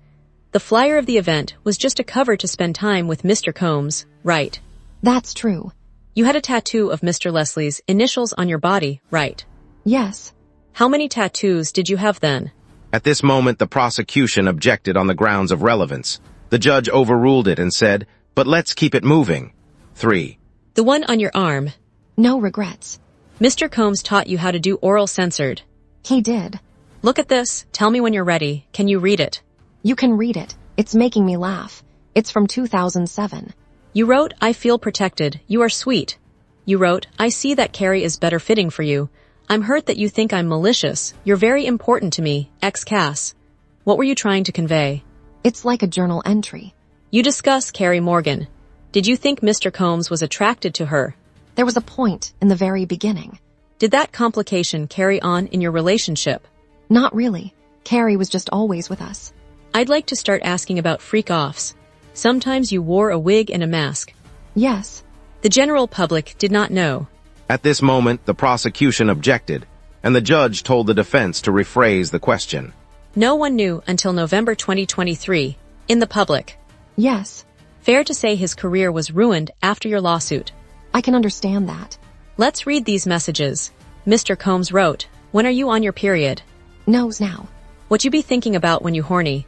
The flyer of the event was just a cover to spend time with Mr. Combs, right? That's true. You had a tattoo of Mr. Leslie's initials on your body, right? Yes. How many tattoos did you have then? At this moment, the prosecution objected on the grounds of relevance. The judge overruled it and said, but let's keep it moving. 3. The one on your arm. No regrets. Mr. Combs taught you how to do oral censored. He did. Look at this. Tell me when you're ready. Can you read it? You can read it. It's making me laugh. It's from 2007. You wrote, I feel protected. You are sweet. You wrote, I see that Carrie is better fitting for you. I'm hurt that you think I'm malicious. You're very important to me, ex-Cass. What were you trying to convey? It's like a journal entry. You discuss Carrie Morgan. Did you think Mr. Combs was attracted to her? There was a point in the very beginning. Did that complication carry on in your relationship? Not really. Carrie was just always with us. I'd like to start asking about freak-offs. Sometimes you wore a wig and a mask. Yes. The general public did not know. At this moment, the prosecution objected, and the judge told the defense to rephrase the question. No one knew until November 2023. In the public. Yes, Fair to say his career was ruined after your lawsuit. I can understand that. Let's read these messages. Mr. Combs wrote, "When are you on your period? Knows now. What you be thinking about when you horny?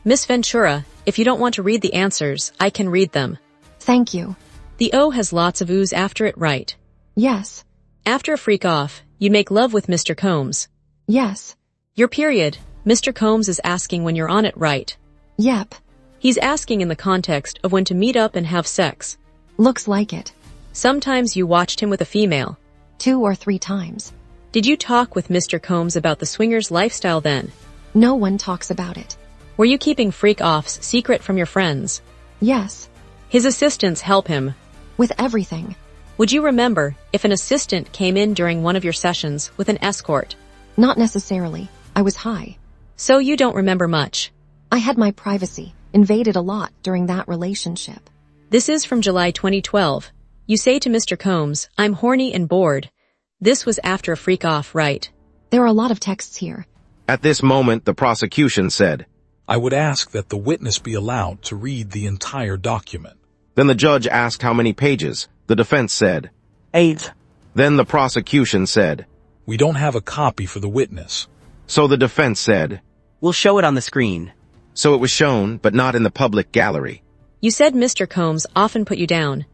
Miss Ventura, if you don't want to read the answers, I can read them. Thank you. The O has lots of O's after it, right? Yes, After a freak off, you make love with Mr. Combs. yes, Your period, Mr. Combs is asking when you're on it, right? yep. He's asking in the context of when to meet up and have sex. Looks like it. Sometimes you watched him with a female. 2 or 3 times. Did you talk with Mr. Combs about the swingers lifestyle then? No one talks about it. Were you keeping freak-offs secret from your friends? Yes, His assistants help him. with everything. Would you remember if an assistant came in during one of your sessions with an escort? Not necessarily. I was high. So you don't remember much. I had my privacy invaded a lot during that relationship. This is from July 2012. You say to Mr. Combs, "I'm horny and bored." This was after a freak-off, right? There are a lot of texts here. At this moment, the prosecution said. I would ask that the witness be allowed to read the entire document. Then the judge asked how many pages. The defense said. 8. Then the prosecution said. We don't have a copy for the witness. So the defense said. We'll show it on the screen. So it was shown, but not in the public gallery. You said Mr. Combs often put you down,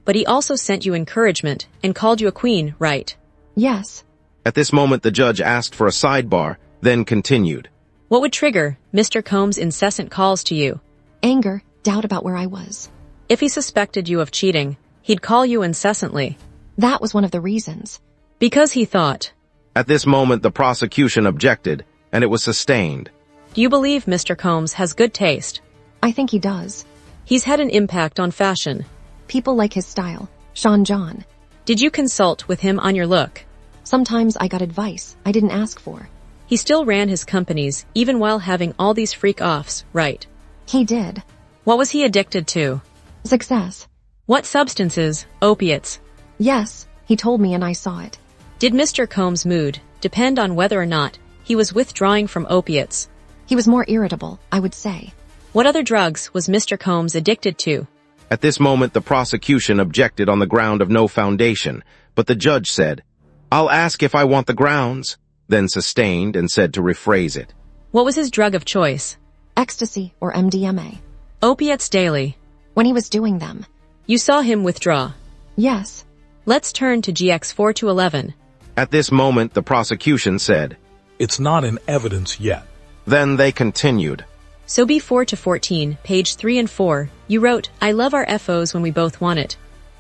but he also sent you encouragement and called you a queen, right? Yes, At this moment, the judge asked for a sidebar, then continued. What would trigger Mr. Combs' incessant calls to you? anger, doubt about where I was. If he suspected you of cheating, he'd call you incessantly. That was one of the reasons. Because he thought. At this moment, the prosecution objected, and it was sustained. Do you believe Mr. Combs has good taste? I think he does. He's had an impact on fashion. People like his style. Sean John. Did you consult with him on your look? Sometimes I got advice I didn't ask for. He still ran his companies, even while having all these freak-offs, right? He did. What was he addicted to? Success. What substances? Opiates. Yes, he told me and I saw it. Did Mr. Combs' mood depend on whether or not he was withdrawing from opiates? He was more irritable, I would say. What other drugs was Mr. Combs addicted to? At this moment, the prosecution objected on the ground of no foundation, but the judge said, I'll ask if I want the grounds, then sustained and said to rephrase it. What was his drug of choice? Ecstasy or MDMA. Opiates daily. When he was doing them. You saw him withdraw. Yes, Let's turn to GX 4-11. At this moment, the prosecution said. It's not in evidence yet. Then they continued. So B4-14, page 3 and 4, you wrote, I love our FOs when we both want it.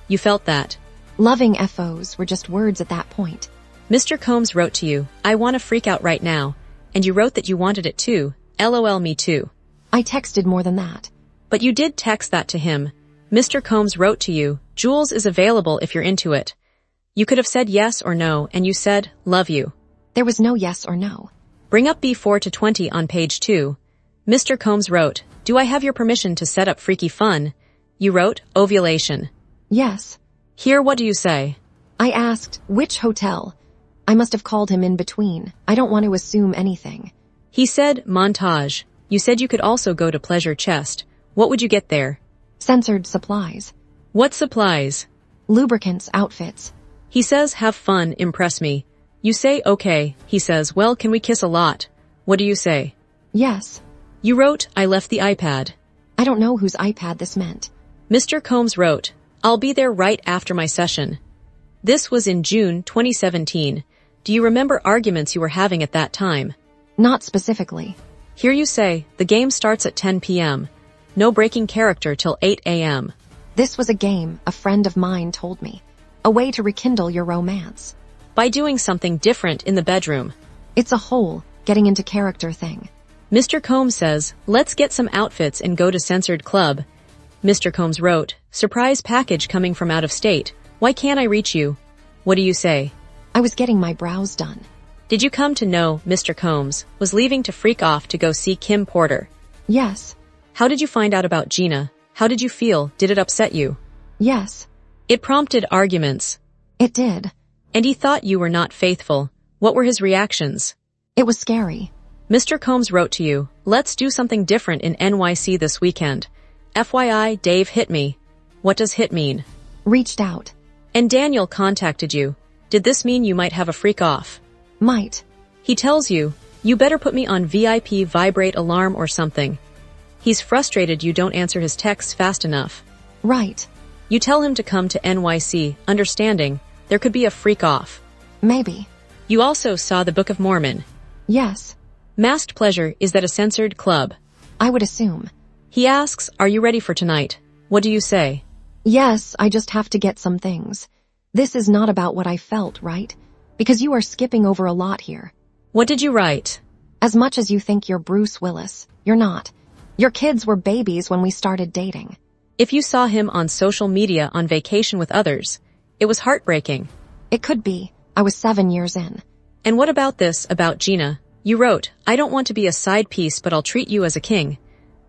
You felt that. loving FOs were just words at that point. Mr. Combs wrote to you, I want to freak out right now, and you wrote that you wanted it too. LOL, me too. I texted more than that. But you did text that to him. Mr. Combs wrote to you, Jules is available if you're into it. You could have said yes or no, and you said, love you. There was no yes or no. Bring up B4-20 on page 2. Mr. Combs wrote, do I have your permission to set up freaky fun? You wrote, ovulation. Yes. Here, what do you say? I asked, which hotel? I must have called him in between. I don't want to assume anything. He said, montage. You said you could also go to Pleasure Chest. What would you get there? Censored supplies. What supplies? Lubricants, outfits. He says, have fun, impress me. You say, okay. He says, well, can we kiss a lot? What do you say? Yes. You wrote, I left the iPad. I don't know whose iPad this meant. Mr. Combs wrote, I'll be there right after my session. This was in June 2017. Do you remember arguments you were having at that time? Not specifically. Here you say, the game starts at 10 p.m. No breaking character till 8 a.m. This was a game a friend of mine told me. A way to rekindle your romance. By doing something different in the bedroom. It's a whole getting into character thing. Mr. Combs says, let's get some outfits and go to Censored Club. Mr. Combs wrote, surprise package coming from out of state. Why can't I reach you? What do you say? I was getting my brows done. Did you come to know Mr. Combs was leaving to freak off to go see Kim Porter? Yes. How did you find out about Gina? How did you feel? Did it upset you? Yes. It prompted arguments. It did. And he thought you were not faithful. What were his reactions? It was scary. Mr. Combs wrote to you, "Let's do something different in NYC this weekend. FYI, Dave hit me." What does hit mean? Reached out. And Daniel contacted you. Did this mean you might have a freak off? Might. He tells you, "You better put me on VIP vibrate alarm or something." He's frustrated you don't answer his texts fast enough. Right. You tell him to come to NYC, understanding there could be a freak off. Maybe. You also saw the Book of Mormon. Yes. Masked Pleasure, is that a censored club? I would assume. He asks, "Are you ready for tonight?" What do you say? Yes, I just have to get some things. This is not about what I felt, right? Because you are skipping over a lot here. What did you write? As much as you think you're Bruce Willis, you're not. Your kids were babies when we started dating. If you saw him on social media on vacation with others, it was heartbreaking. It could be. I was 7 years in. And what about this about Gina? You wrote, "I don't want to be a side piece, but I'll treat you as a king."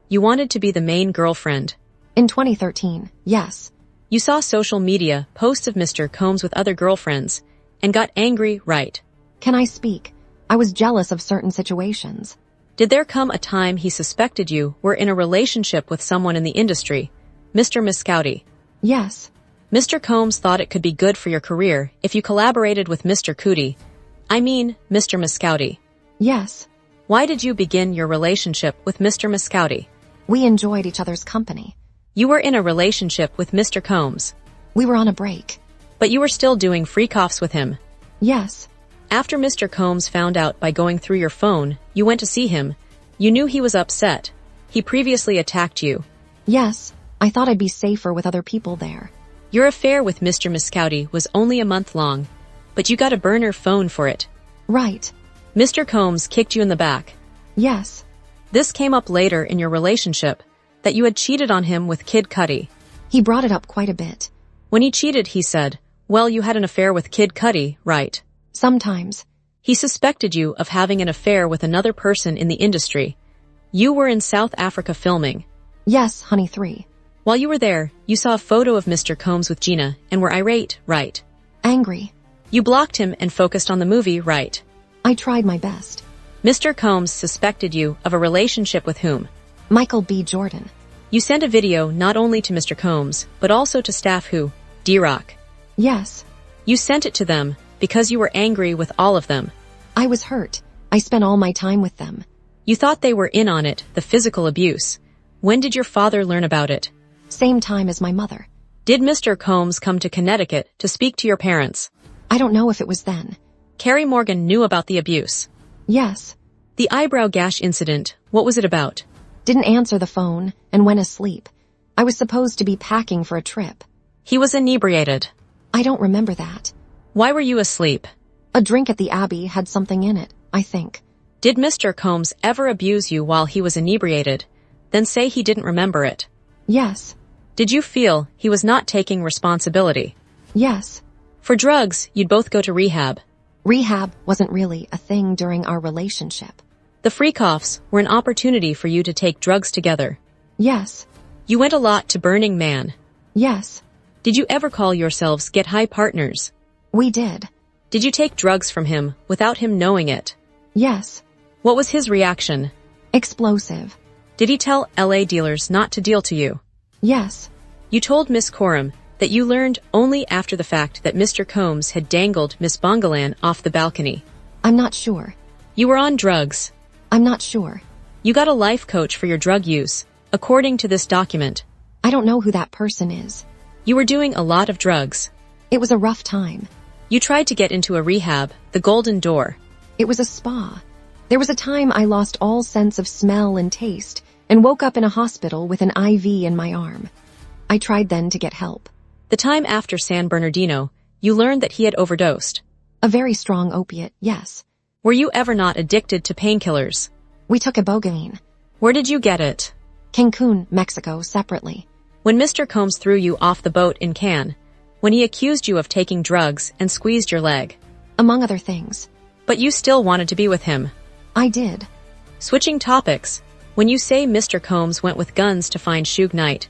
You wanted to be the main girlfriend. In 2013, yes. You saw social media posts of Mr. Combs with other girlfriends and got angry, right? Can I speak? I was jealous of certain situations. Did there come a time he suspected you were in a relationship with someone in the industry, Mr. Miscouty? Yes. Mr. Combs thought it could be good for your career if you collaborated with Mr. Cootie. I mean, Mr. Miscouty. Yes. Why did you begin your relationship with Mr. Miscouty? We enjoyed each other's company. You were in a relationship with Mr. Combs. We were on a break. But you were still doing freak-offs with him. Yes. After Mr. Combs found out by going through your phone, you went to see him. You knew he was upset. He previously attacked you. Yes. I thought I'd be safer with other people there. Your affair with Mr. Miscouty was only a month long, but you got a burner phone for it. Right. Mr. Combs kicked you in the back. Yes. This came up later in your relationship, that you had cheated on him with Kid Cudi. He brought it up quite a bit. When he cheated, he said, "Well, you had an affair with Kid Cudi, right?" Sometimes. He suspected you of having an affair with another person in the industry. You were in South Africa filming. Yes, honey 3. While you were there, you saw a photo of Mr. Combs with Gina and were irate, right? Angry. You blocked him and focused on the movie, right? I tried my best. Mr. Combs suspected you of a relationship with whom? Michael B. Jordan. You sent a video not only to Mr. Combs, but also to staff who? D-Rock. Yes. You sent it to them because you were angry with all of them. I was hurt. I spent all my time with them. You thought they were in on it, the physical abuse. When did your father learn about it? Same time as my mother. Did Mr. Combs come to Connecticut to speak to your parents? I don't know if it was then. Carrie Morgan knew about the abuse. Yes. The eyebrow gash incident, what was it about? Didn't answer the phone and went asleep. I was supposed to be packing for a trip. He was inebriated. I don't remember that. Why were you asleep? A drink at the Abbey had something in it, I think. Did Mr. Combs ever abuse you while he was inebriated, then say he didn't remember it? Yes. Did you feel he was not taking responsibility? Yes. For drugs, you'd both go to rehab. Rehab wasn't really a thing during our relationship. The freak-offs were an opportunity for you to take drugs together. Yes. You went a lot to Burning Man. Yes. Did you ever call yourselves Get High Partners? We did. Did you take drugs from him without him knowing it? Yes. What was his reaction? Explosive. Did he tell LA dealers not to deal to you? Yes. You told Miss Coram that you learned only after the fact that Mr. Combs had dangled Miss Bongalan off the balcony. I'm not sure. You were on drugs. I'm not sure. You got a life coach for your drug use, according to this document. I don't know who that person is. You were doing a lot of drugs. It was a rough time. You tried to get into a rehab, the Golden Door. It was a spa. There was a time I lost all sense of smell and taste and woke up in a hospital with an IV in my arm. I tried then to get help. The time after San Bernardino, you learned that he had overdosed. A very strong opiate, yes. Were you ever not addicted to painkillers? We took ibogaine. Where did you get it? Cancun, Mexico, separately. When Mr. Combs threw you off the boat in Cannes, when he accused you of taking drugs and squeezed your leg. Among other things. But you still wanted to be with him. I did. Switching topics, when you say Mr. Combs went with guns to find Suge Knight,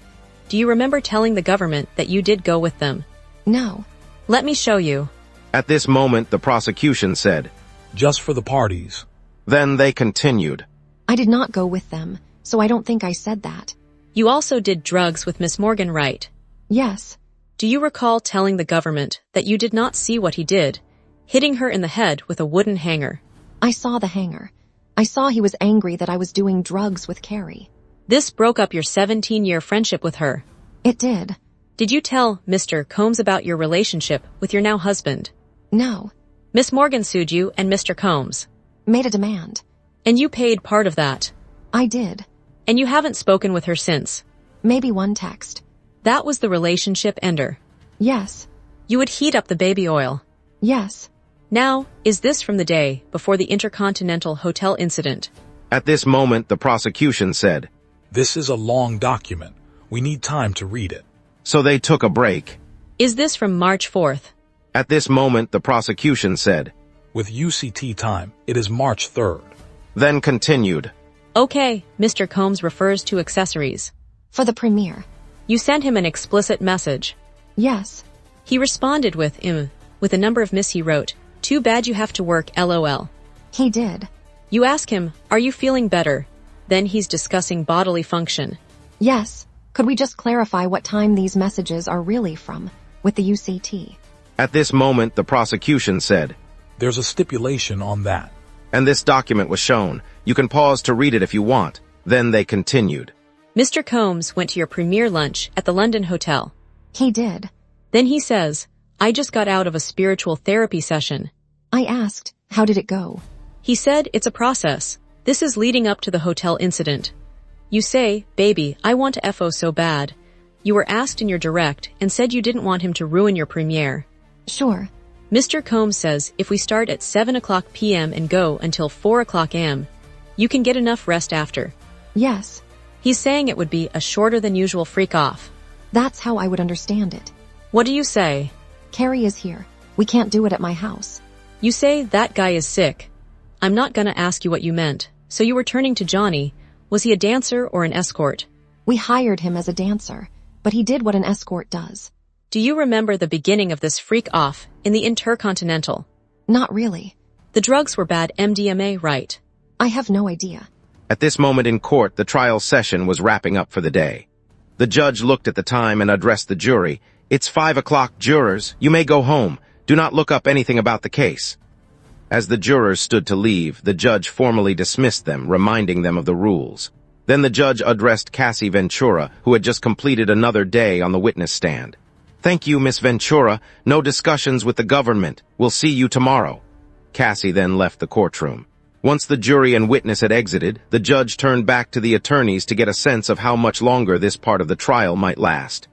do you remember telling the government that you did go with them? No. Let me show you. At this moment, the prosecution said. Just for the parties. Then they continued. I did not go with them, so I don't think I said that. You also did drugs with Miss Morgan, right? Yes. Do you recall telling the government that you did not see what he did, hitting her in the head with a wooden hanger? I saw the hanger. I saw he was angry that I was doing drugs with Carrie. This broke up your 17-year friendship with her. It did. Did you tell Mr. Combs about your relationship with your now husband? No. Miss Morgan sued you and Mr. Combs. Made a demand. And you paid part of that. I did. And you haven't spoken with her since. Maybe one text. That was the relationship ender. Yes. You would heat up the baby oil. Yes. Now, is this from the day before the Intercontinental Hotel incident? At this moment, the prosecution said. This is a long document. We need time to read it. So they took a break. Is this from March 4th? At this moment, the prosecution said. With UCT time, it is March 3rd. Then continued. Okay, Mr. Combs refers to accessories. For the premiere. You sent him an explicit message. Yes. He responded with with a number of miss he wrote, "Too bad you have to work, LOL." He did. You ask him, "Are you feeling better?" Then he's discussing bodily function. Yes. Could we just clarify what time these messages are really from, with the UCT? At this moment, the prosecution said. There's a stipulation on that. And this document was shown. You can pause to read it if you want. Then they continued. Mr. Combs went to your premiere lunch at the London Hotel. He did. Then he says, "I just got out of a spiritual therapy session." I asked, how did it go? He said, "It's a process. This is leading up to the hotel incident." You say, "Baby, I want to FO so bad." You were asked in your direct and said you didn't want him to ruin your premiere. Sure. Mr. Combs says if we start at 7 o'clock p.m. and go until 4 o'clock a.m., you can get enough rest after. Yes. He's saying it would be a shorter than usual freak-off. That's how I would understand it. What do you say? Carrie is here. We can't do it at my house. You say that guy is sick. I'm not gonna ask you what you meant. So you were turning to Johnny. Was he a dancer or an escort? We hired him as a dancer, but he did what an escort does. Do you remember the beginning of this freak-off in the Intercontinental? Not really. The drugs were bad MDMA, right? I have no idea. At this moment in court, the trial session was wrapping up for the day. The judge looked at the time and addressed the jury. It's 5 o'clock, jurors. You may go home. Do not look up anything about the case. As the jurors stood to leave, the judge formally dismissed them, reminding them of the rules. Then the judge addressed Cassie Ventura, who had just completed another day on the witness stand. Thank you, Miss Ventura. No discussions with the government. We'll see you tomorrow. Cassie then left the courtroom. Once the jury and witness had exited, the judge turned back to the attorneys to get a sense of how much longer this part of the trial might last.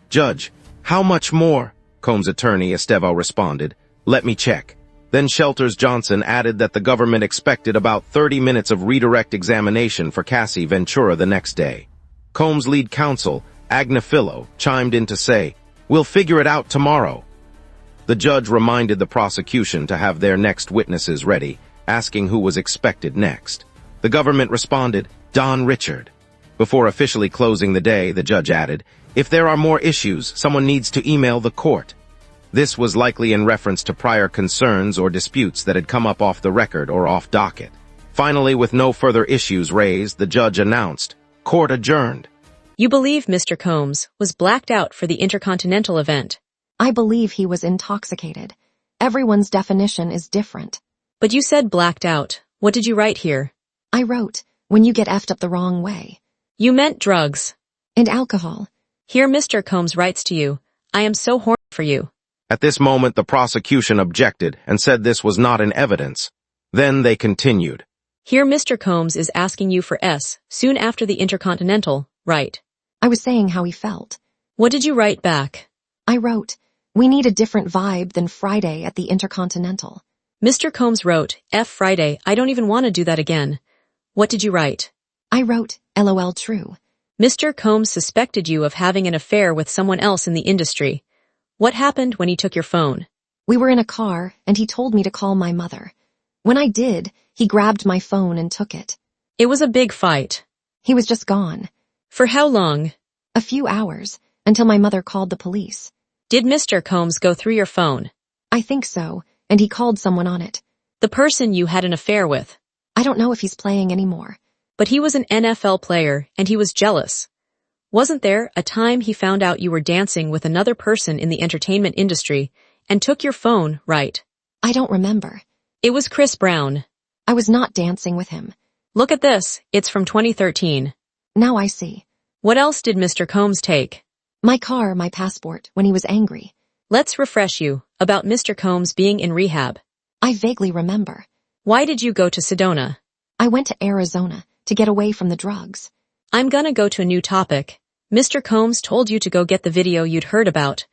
Judge, how much more? Combs' attorney, Estavao, responded. Let me check. Then Shelters Johnson added that the government expected about 30 minutes of redirect examination for Cassie Ventura the next day. Combs' lead counsel, Agnafilo, chimed in to say, "We'll figure it out tomorrow." The judge reminded the prosecution to have their next witnesses ready, asking who was expected next. The government responded, Don Richard. Before officially closing the day, the judge added, "If there are more issues, someone needs to email the court." This was likely in reference to prior concerns or disputes that had come up off the record or off docket. Finally, with no further issues raised, the judge announced, "Court adjourned." You believe Mr. Combs was blacked out for the Intercontinental event. I believe he was intoxicated. Everyone's definition is different. But you said blacked out. What did you write here? I wrote, when you get effed up the wrong way. You meant drugs. And alcohol. Here Mr. Combs writes to you, "I am so horny for you." At this moment, the prosecution objected and said this was not in evidence. Then they continued. Here Mr. Combs is asking you for S, soon after the Intercontinental, right? I was saying how he felt. What did you write back? I wrote, we need a different vibe than Friday at the Intercontinental. Mr. Combs wrote, F Friday, I don't even want to do that again. What did you write? I wrote, LOL true. Mr. Combs suspected you of having an affair with someone else in the industry. What happened when he took your phone? We were in a car, and he told me to call my mother. When I did, he grabbed my phone and took it. It was a big fight. He was just gone. For how long? A few hours, until my mother called the police. Did Mr. Combs go through your phone? I think so, and he called someone on it. The person you had an affair with. I don't know if he's playing anymore. But he was an NFL player, and he was jealous. Wasn't there a time he found out you were dancing with another person in the entertainment industry and took your phone, right? I don't remember. It was Chris Brown. I was not dancing with him. Look at this, it's from 2013. Now I see. What else did Mr. Combs take? My car, my passport, when he was angry. Let's refresh you about Mr. Combs being in rehab. I vaguely remember. Why did you go to Sedona? I went to Arizona to get away from the drugs. I'm gonna go to a new topic. Mr. Combs told you to go get the video you'd heard about.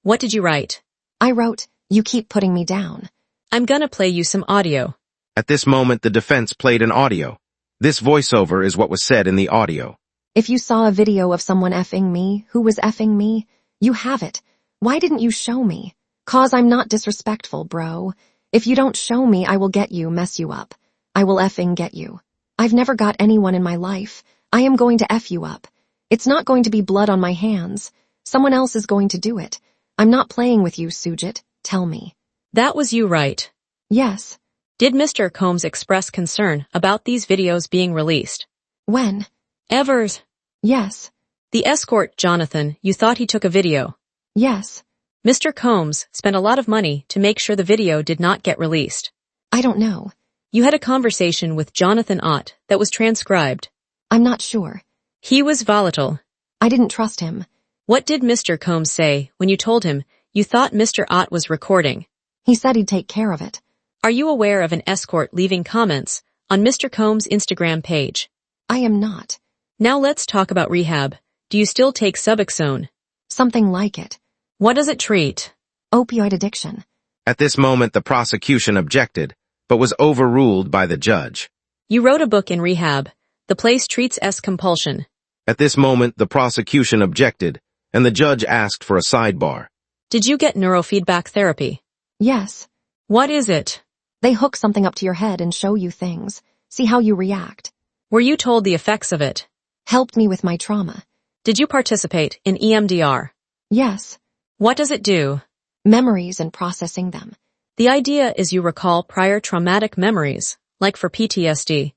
What did you write? I wrote, "You keep putting me down." I'm gonna play you some audio. At this moment, the defense played an audio. This voiceover is what was said in the audio. If you saw a video of someone effing me, who was effing me, you have it. Why didn't you show me? 'Cause I'm not disrespectful, bro. If you don't show me, I will get you, mess you up. I will effing get you. I've never got anyone in my life. I am going to F you up. It's not going to be blood on my hands. Someone else is going to do it. I'm not playing with you, Sujit. Tell me. That was you, right? Yes. Did Mr. Combs express concern about these videos being released? When? Evers. Yes. The escort, Jonathan, you thought he took a video. Yes. Mr. Combs spent a lot of money to make sure the video did not get released. I don't know. You had a conversation with Jonathan Ott that was transcribed. I'm not sure. He was volatile. I didn't trust him. What did Mr. Combs say when you told him you thought Mr. Ott was recording? He said he'd take care of it. Are you aware of an escort leaving comments on Mr. Combs' Instagram page? I am not. Now let's talk about rehab. Do you still take Suboxone? Something like it. What does it treat? Opioid addiction. At this moment, the prosecution objected, but was overruled by the judge. You wrote a book in rehab. The place treats S compulsion. At this moment, the prosecution objected, and the judge asked for a sidebar. Did you get neurofeedback therapy? Yes. What is it? They hook something up to your head and show you things. See how you react. Were you told the effects of it? Helped me with my trauma. Did you participate in EMDR? Yes. What does it do? Memories and processing them. The idea is you recall prior traumatic memories, like for PTSD.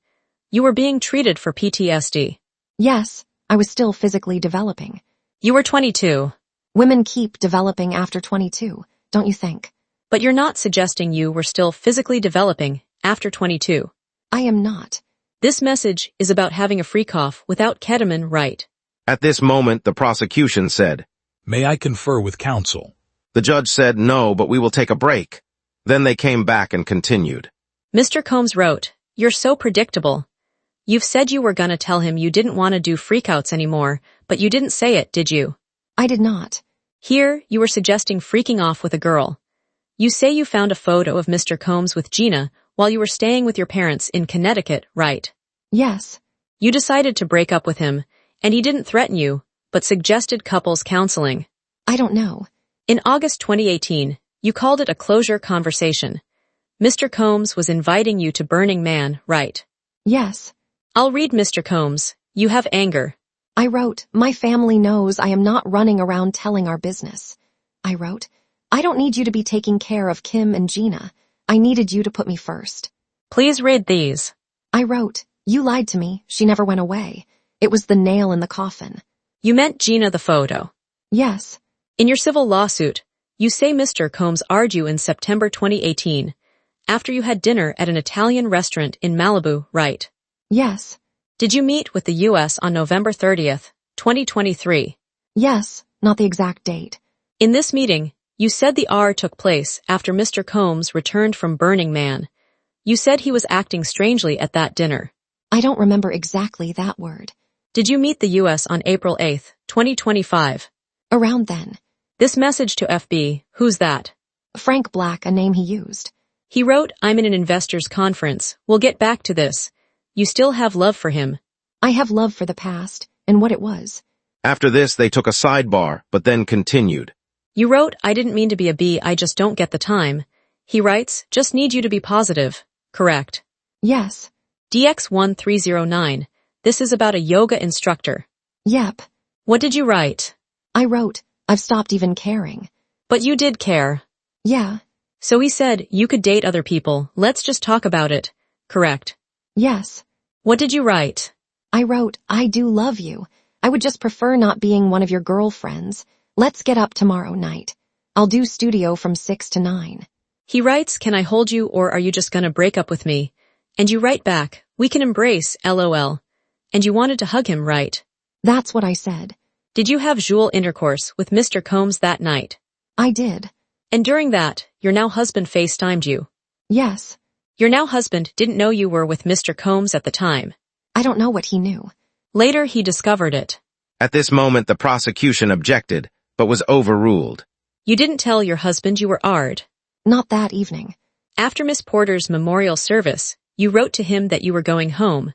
You were being treated for PTSD. Yes, I was still physically developing. You were 22. Women keep developing after 22, don't you think? But you're not suggesting you were still physically developing after 22. I am not. This message is about having a free cough without ketamine, right? At this moment, the prosecution said, May I confer with counsel? The judge said no, but we will take a break. Then they came back and continued. Mr. Combs wrote, You're so predictable. You've said you were gonna tell him you didn't want to do freakouts anymore, but you didn't say it, did you? I did not. Here, you were suggesting freaking off with a girl. You say you found a photo of Mr. Combs with Gina while you were staying with your parents in Connecticut, right? Yes. You decided to break up with him, and he didn't threaten you, but suggested couples counseling. I don't know. In August 2018, you called it a closure conversation. Mr. Combs was inviting you to Burning Man, right? Yes. I'll read Mr. Combs. You have anger. I wrote, my family knows I am not running around telling our business. I wrote, I don't need you to be taking care of Kim and Gina. I needed you to put me first. Please read these. I wrote, you lied to me. She never went away. It was the nail in the coffin. You meant Gina the photo. Yes. In your civil lawsuit, you say Mr. Combs argued you in September 2018, after you had dinner at an Italian restaurant in Malibu, right? Yes. Did you meet with the U.S. on November 30th, 2023? Yes, not the exact date. In this meeting, you said the R took place after Mr. Combs returned from Burning Man. You said he was acting strangely at that dinner. I don't remember exactly that word. Did you meet the U.S. on April 8th, 2025? Around then. This message to FB, who's that? Frank Black, a name he used. He wrote, I'm in an investors conference. We'll get back to this. You still have love for him. I have love for the past, and what it was. After this, they took a sidebar, but then continued. You wrote, I didn't mean to be a B, I just don't get the time. He writes, just need you to be positive. Correct. Yes. DX1309. This is about a yoga instructor. Yep. What did you write? I wrote, I've stopped even caring. But you did care. Yeah. So he said you could date other people. Let's just talk about it. Correct. Yes. What did you write? I wrote, I do love you. I would just prefer not being one of your girlfriends. Let's get up tomorrow night. I'll do studio from 6 to 9. He writes, can I hold you or are you just gonna break up with me? And you write back, we can embrace, LOL. And you wanted to hug him, right? That's what I said. Did you have Joule intercourse with Mr. Combs that night? I did. And during that, your now husband FaceTimed you. Yes. Your now husband didn't know you were with Mr. Combs at the time. I don't know what he knew. Later, he discovered it. At this moment, the prosecution objected, but was overruled. You didn't tell your husband you were AR'd. Not that evening. After Miss Porter's memorial service, you wrote to him that you were going home.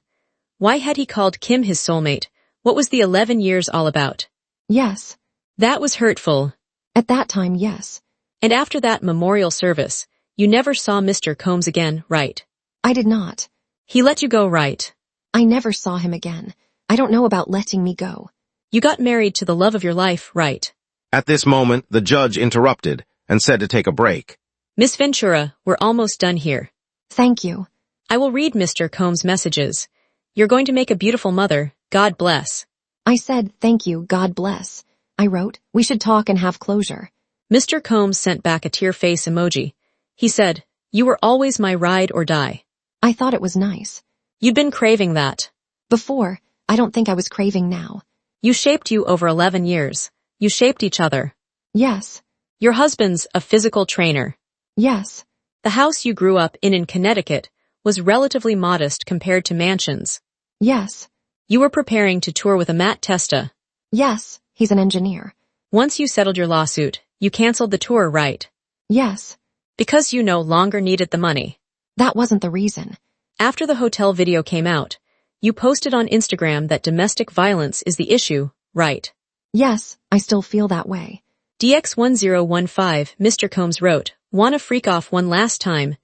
Why had he called Kim his soulmate? What was the 11 years all about? Yes. That was hurtful. At that time, yes. And after that memorial service, you never saw Mr. Combs again, right? I did not. He let you go, right? I never saw him again. I don't know about letting me go. You got married to the love of your life, right? At this moment, the judge interrupted and said to take a break. Miss Ventura, we're almost done here. Thank you. I will read Mr. Combs' messages. You're going to make a beautiful mother. God bless. I said, thank you, God bless. I wrote, we should talk and have closure. Mr. Combs sent back a tear face emoji. He said, you were always my ride or die. I thought it was nice. You'd been craving that. Before, I don't think I was craving now. You shaped you over 11 years. You shaped each other. Yes. Your husband's a physical trainer. Yes. The house you grew up in Connecticut was relatively modest compared to mansions. Yes. You were preparing to tour with a Matt Testa. Yes, he's an engineer. Once you settled your lawsuit, you canceled the tour, right? Yes. Because you no longer needed the money. That wasn't the reason. After the hotel video came out, you posted on Instagram that domestic violence is the issue, right? Yes, I still feel that way. DX1015, Mr. Combs wrote, wanna freak off one last time.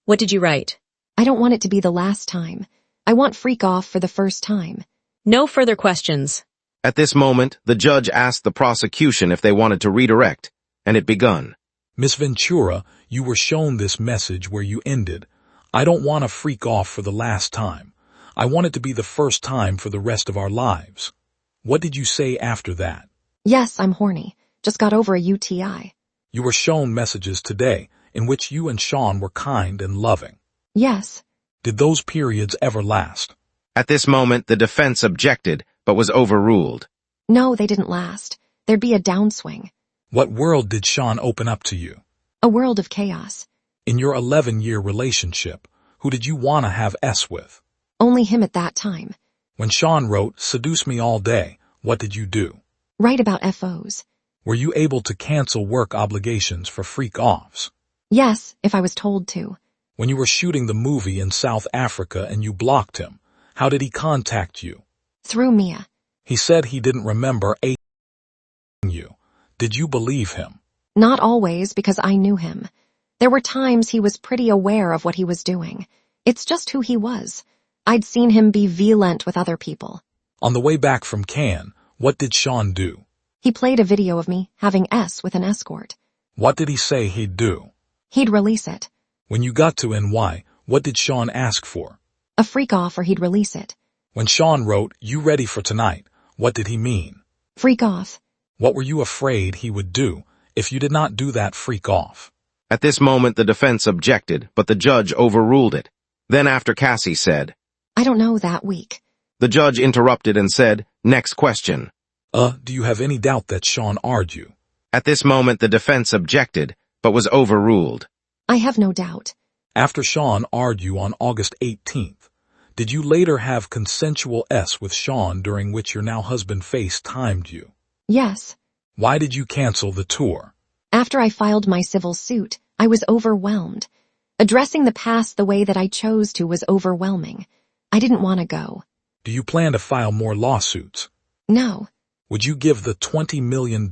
What did you write? I don't want it to be the last time. I want freak off for the first time. No further questions. At this moment, the judge asked the prosecution if they wanted to redirect, and it begun. Miss Ventura, you were shown this message where you ended. I don't want to freak off for the last time. I want it to be the first time for the rest of our lives. What did you say after that? Yes, I'm horny. Just got over a UTI. You were shown messages today in which you and Sean were kind and loving. Yes. Did those periods ever last? At this moment, the defense objected, but was overruled. No, they didn't last. There'd be a downswing. What world did Sean open up to you? A world of chaos. In your 11-year relationship, who did you want to have S with? Only him at that time. When Sean wrote, seduce me all day, what did you do? Write about FOs. Were you able to cancel work obligations for freak-offs? Yes, if I was told to. When you were shooting the movie in South Africa and you blocked him, how did he contact you? Through Mia. He said he didn't remember you. Did you believe him? Not always, because I knew him. There were times he was pretty aware of what he was doing. It's just who he was. I'd seen him be violent with other people. On the way back from Cannes, what did Sean do? He played a video of me having S with an escort. What did he say he'd do? He'd release it. When you got to NY, what did Sean ask for? A freak off or he'd release it. When Sean wrote, you ready for tonight, what did he mean? Freak off. What were you afraid he would do if you did not do that freak off? At this moment, the defense objected, but the judge overruled it. Then after Cassie said, I don't know that week. The judge interrupted and said, next question. Do you have any doubt that Sean R'd you? At this moment, the defense objected, but was overruled. I have no doubt. After Sean R'd you on August 18th, did you later have consensual S with Sean during which your now husband FaceTimed you? Yes. Why did you cancel the tour? After I filed my civil suit, I was overwhelmed. Addressing the past the way that I chose to was overwhelming. I didn't want to go. Do you plan to file more lawsuits? No. Would you give the $20 million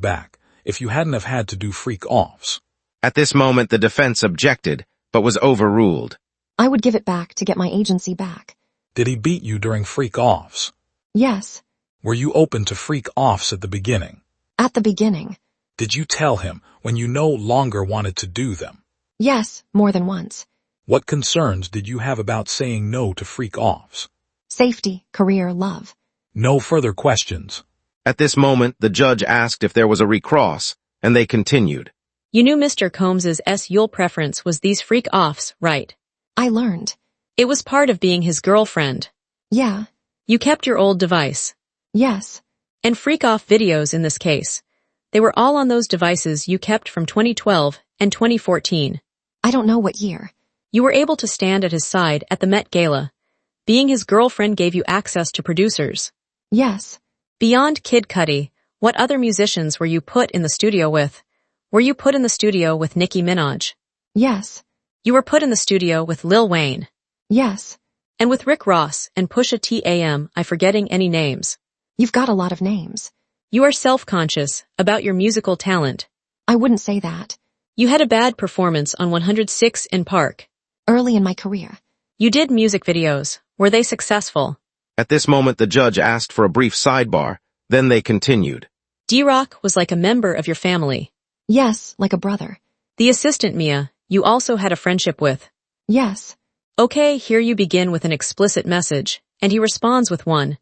back if you hadn't have had to do freak-offs? At this moment, the defense objected, but was overruled. I would give it back to get my agency back. Did he beat you during freak-offs? Yes. Were you open to freak-offs at the beginning? At the beginning. Did you tell him when you no longer wanted to do them? Yes, more than once. What concerns did you have about saying no to freak-offs? Safety, career, love. No further questions. At this moment, the judge asked if there was a recross, and they continued. You knew Mr. Combs's Yule preference was these freak-offs, right? I learned. It was part of being his girlfriend. Yeah. You kept your old device. Yes. And freak-off videos in this case. They were all on those devices you kept from 2012 and 2014. I don't know what year. You were able to stand at his side at the Met Gala. Being his girlfriend gave you access to producers. Yes. Beyond Kid Cudi, what other musicians were you put in the studio with? Were you put in the studio with Nicki Minaj? Yes. You were put in the studio with Lil Wayne. Yes. And with Rick Ross and Pusha T. I forgetting any names. You've got a lot of names. You are self-conscious about your musical talent. I wouldn't say that. You had a bad performance on 106 in Park. Early in my career. You did music videos. Were they successful? At this moment, the judge asked for a brief sidebar, then they continued. D-Rock was like a member of your family. Yes, like a brother. The assistant Mia, you also had a friendship with. Yes. Okay, here you begin with an explicit message, and he responds with one.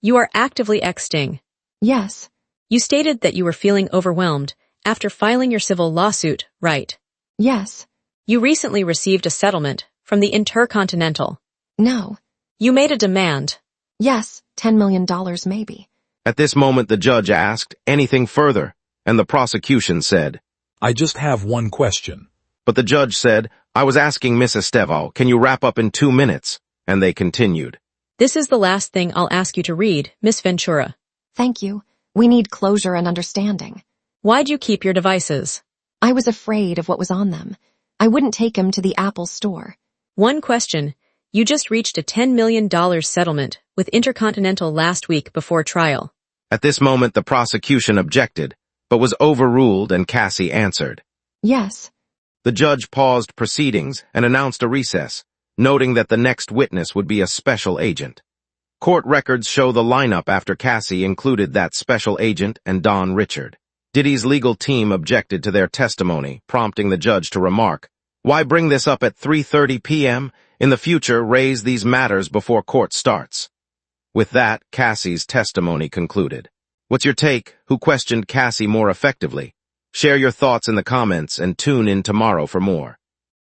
You are actively exting. Yes. You stated that you were feeling overwhelmed after filing your civil lawsuit, right? Yes. You recently received a settlement from the Intercontinental. No. You made a demand. Yes, $10 million maybe. At this moment, the judge asked anything further, and the prosecution said. I just have one question. But the judge said, I was asking Miss Estavao, can you wrap up in 2 minutes? And they continued. This is the last thing I'll ask you to read, Miss Ventura. Thank you. We need closure and understanding. Why'd you keep your devices? I was afraid of what was on them. I wouldn't take him to the Apple store. One question. You just reached a $10 million settlement with Intercontinental last week before trial. At this moment, the prosecution objected, but was overruled and Cassie answered. Yes. The judge paused proceedings and announced a recess, noting that the next witness would be a special agent. Court records show the lineup after Cassie included that special agent and Don Richard. Diddy's legal team objected to their testimony, prompting the judge to remark, why bring this up at 3:30 p.m.? In the future, raise these matters before court starts. With that, Cassie's testimony concluded. What's your take? Who questioned Cassie more effectively? Share your thoughts in the comments and tune in tomorrow for more.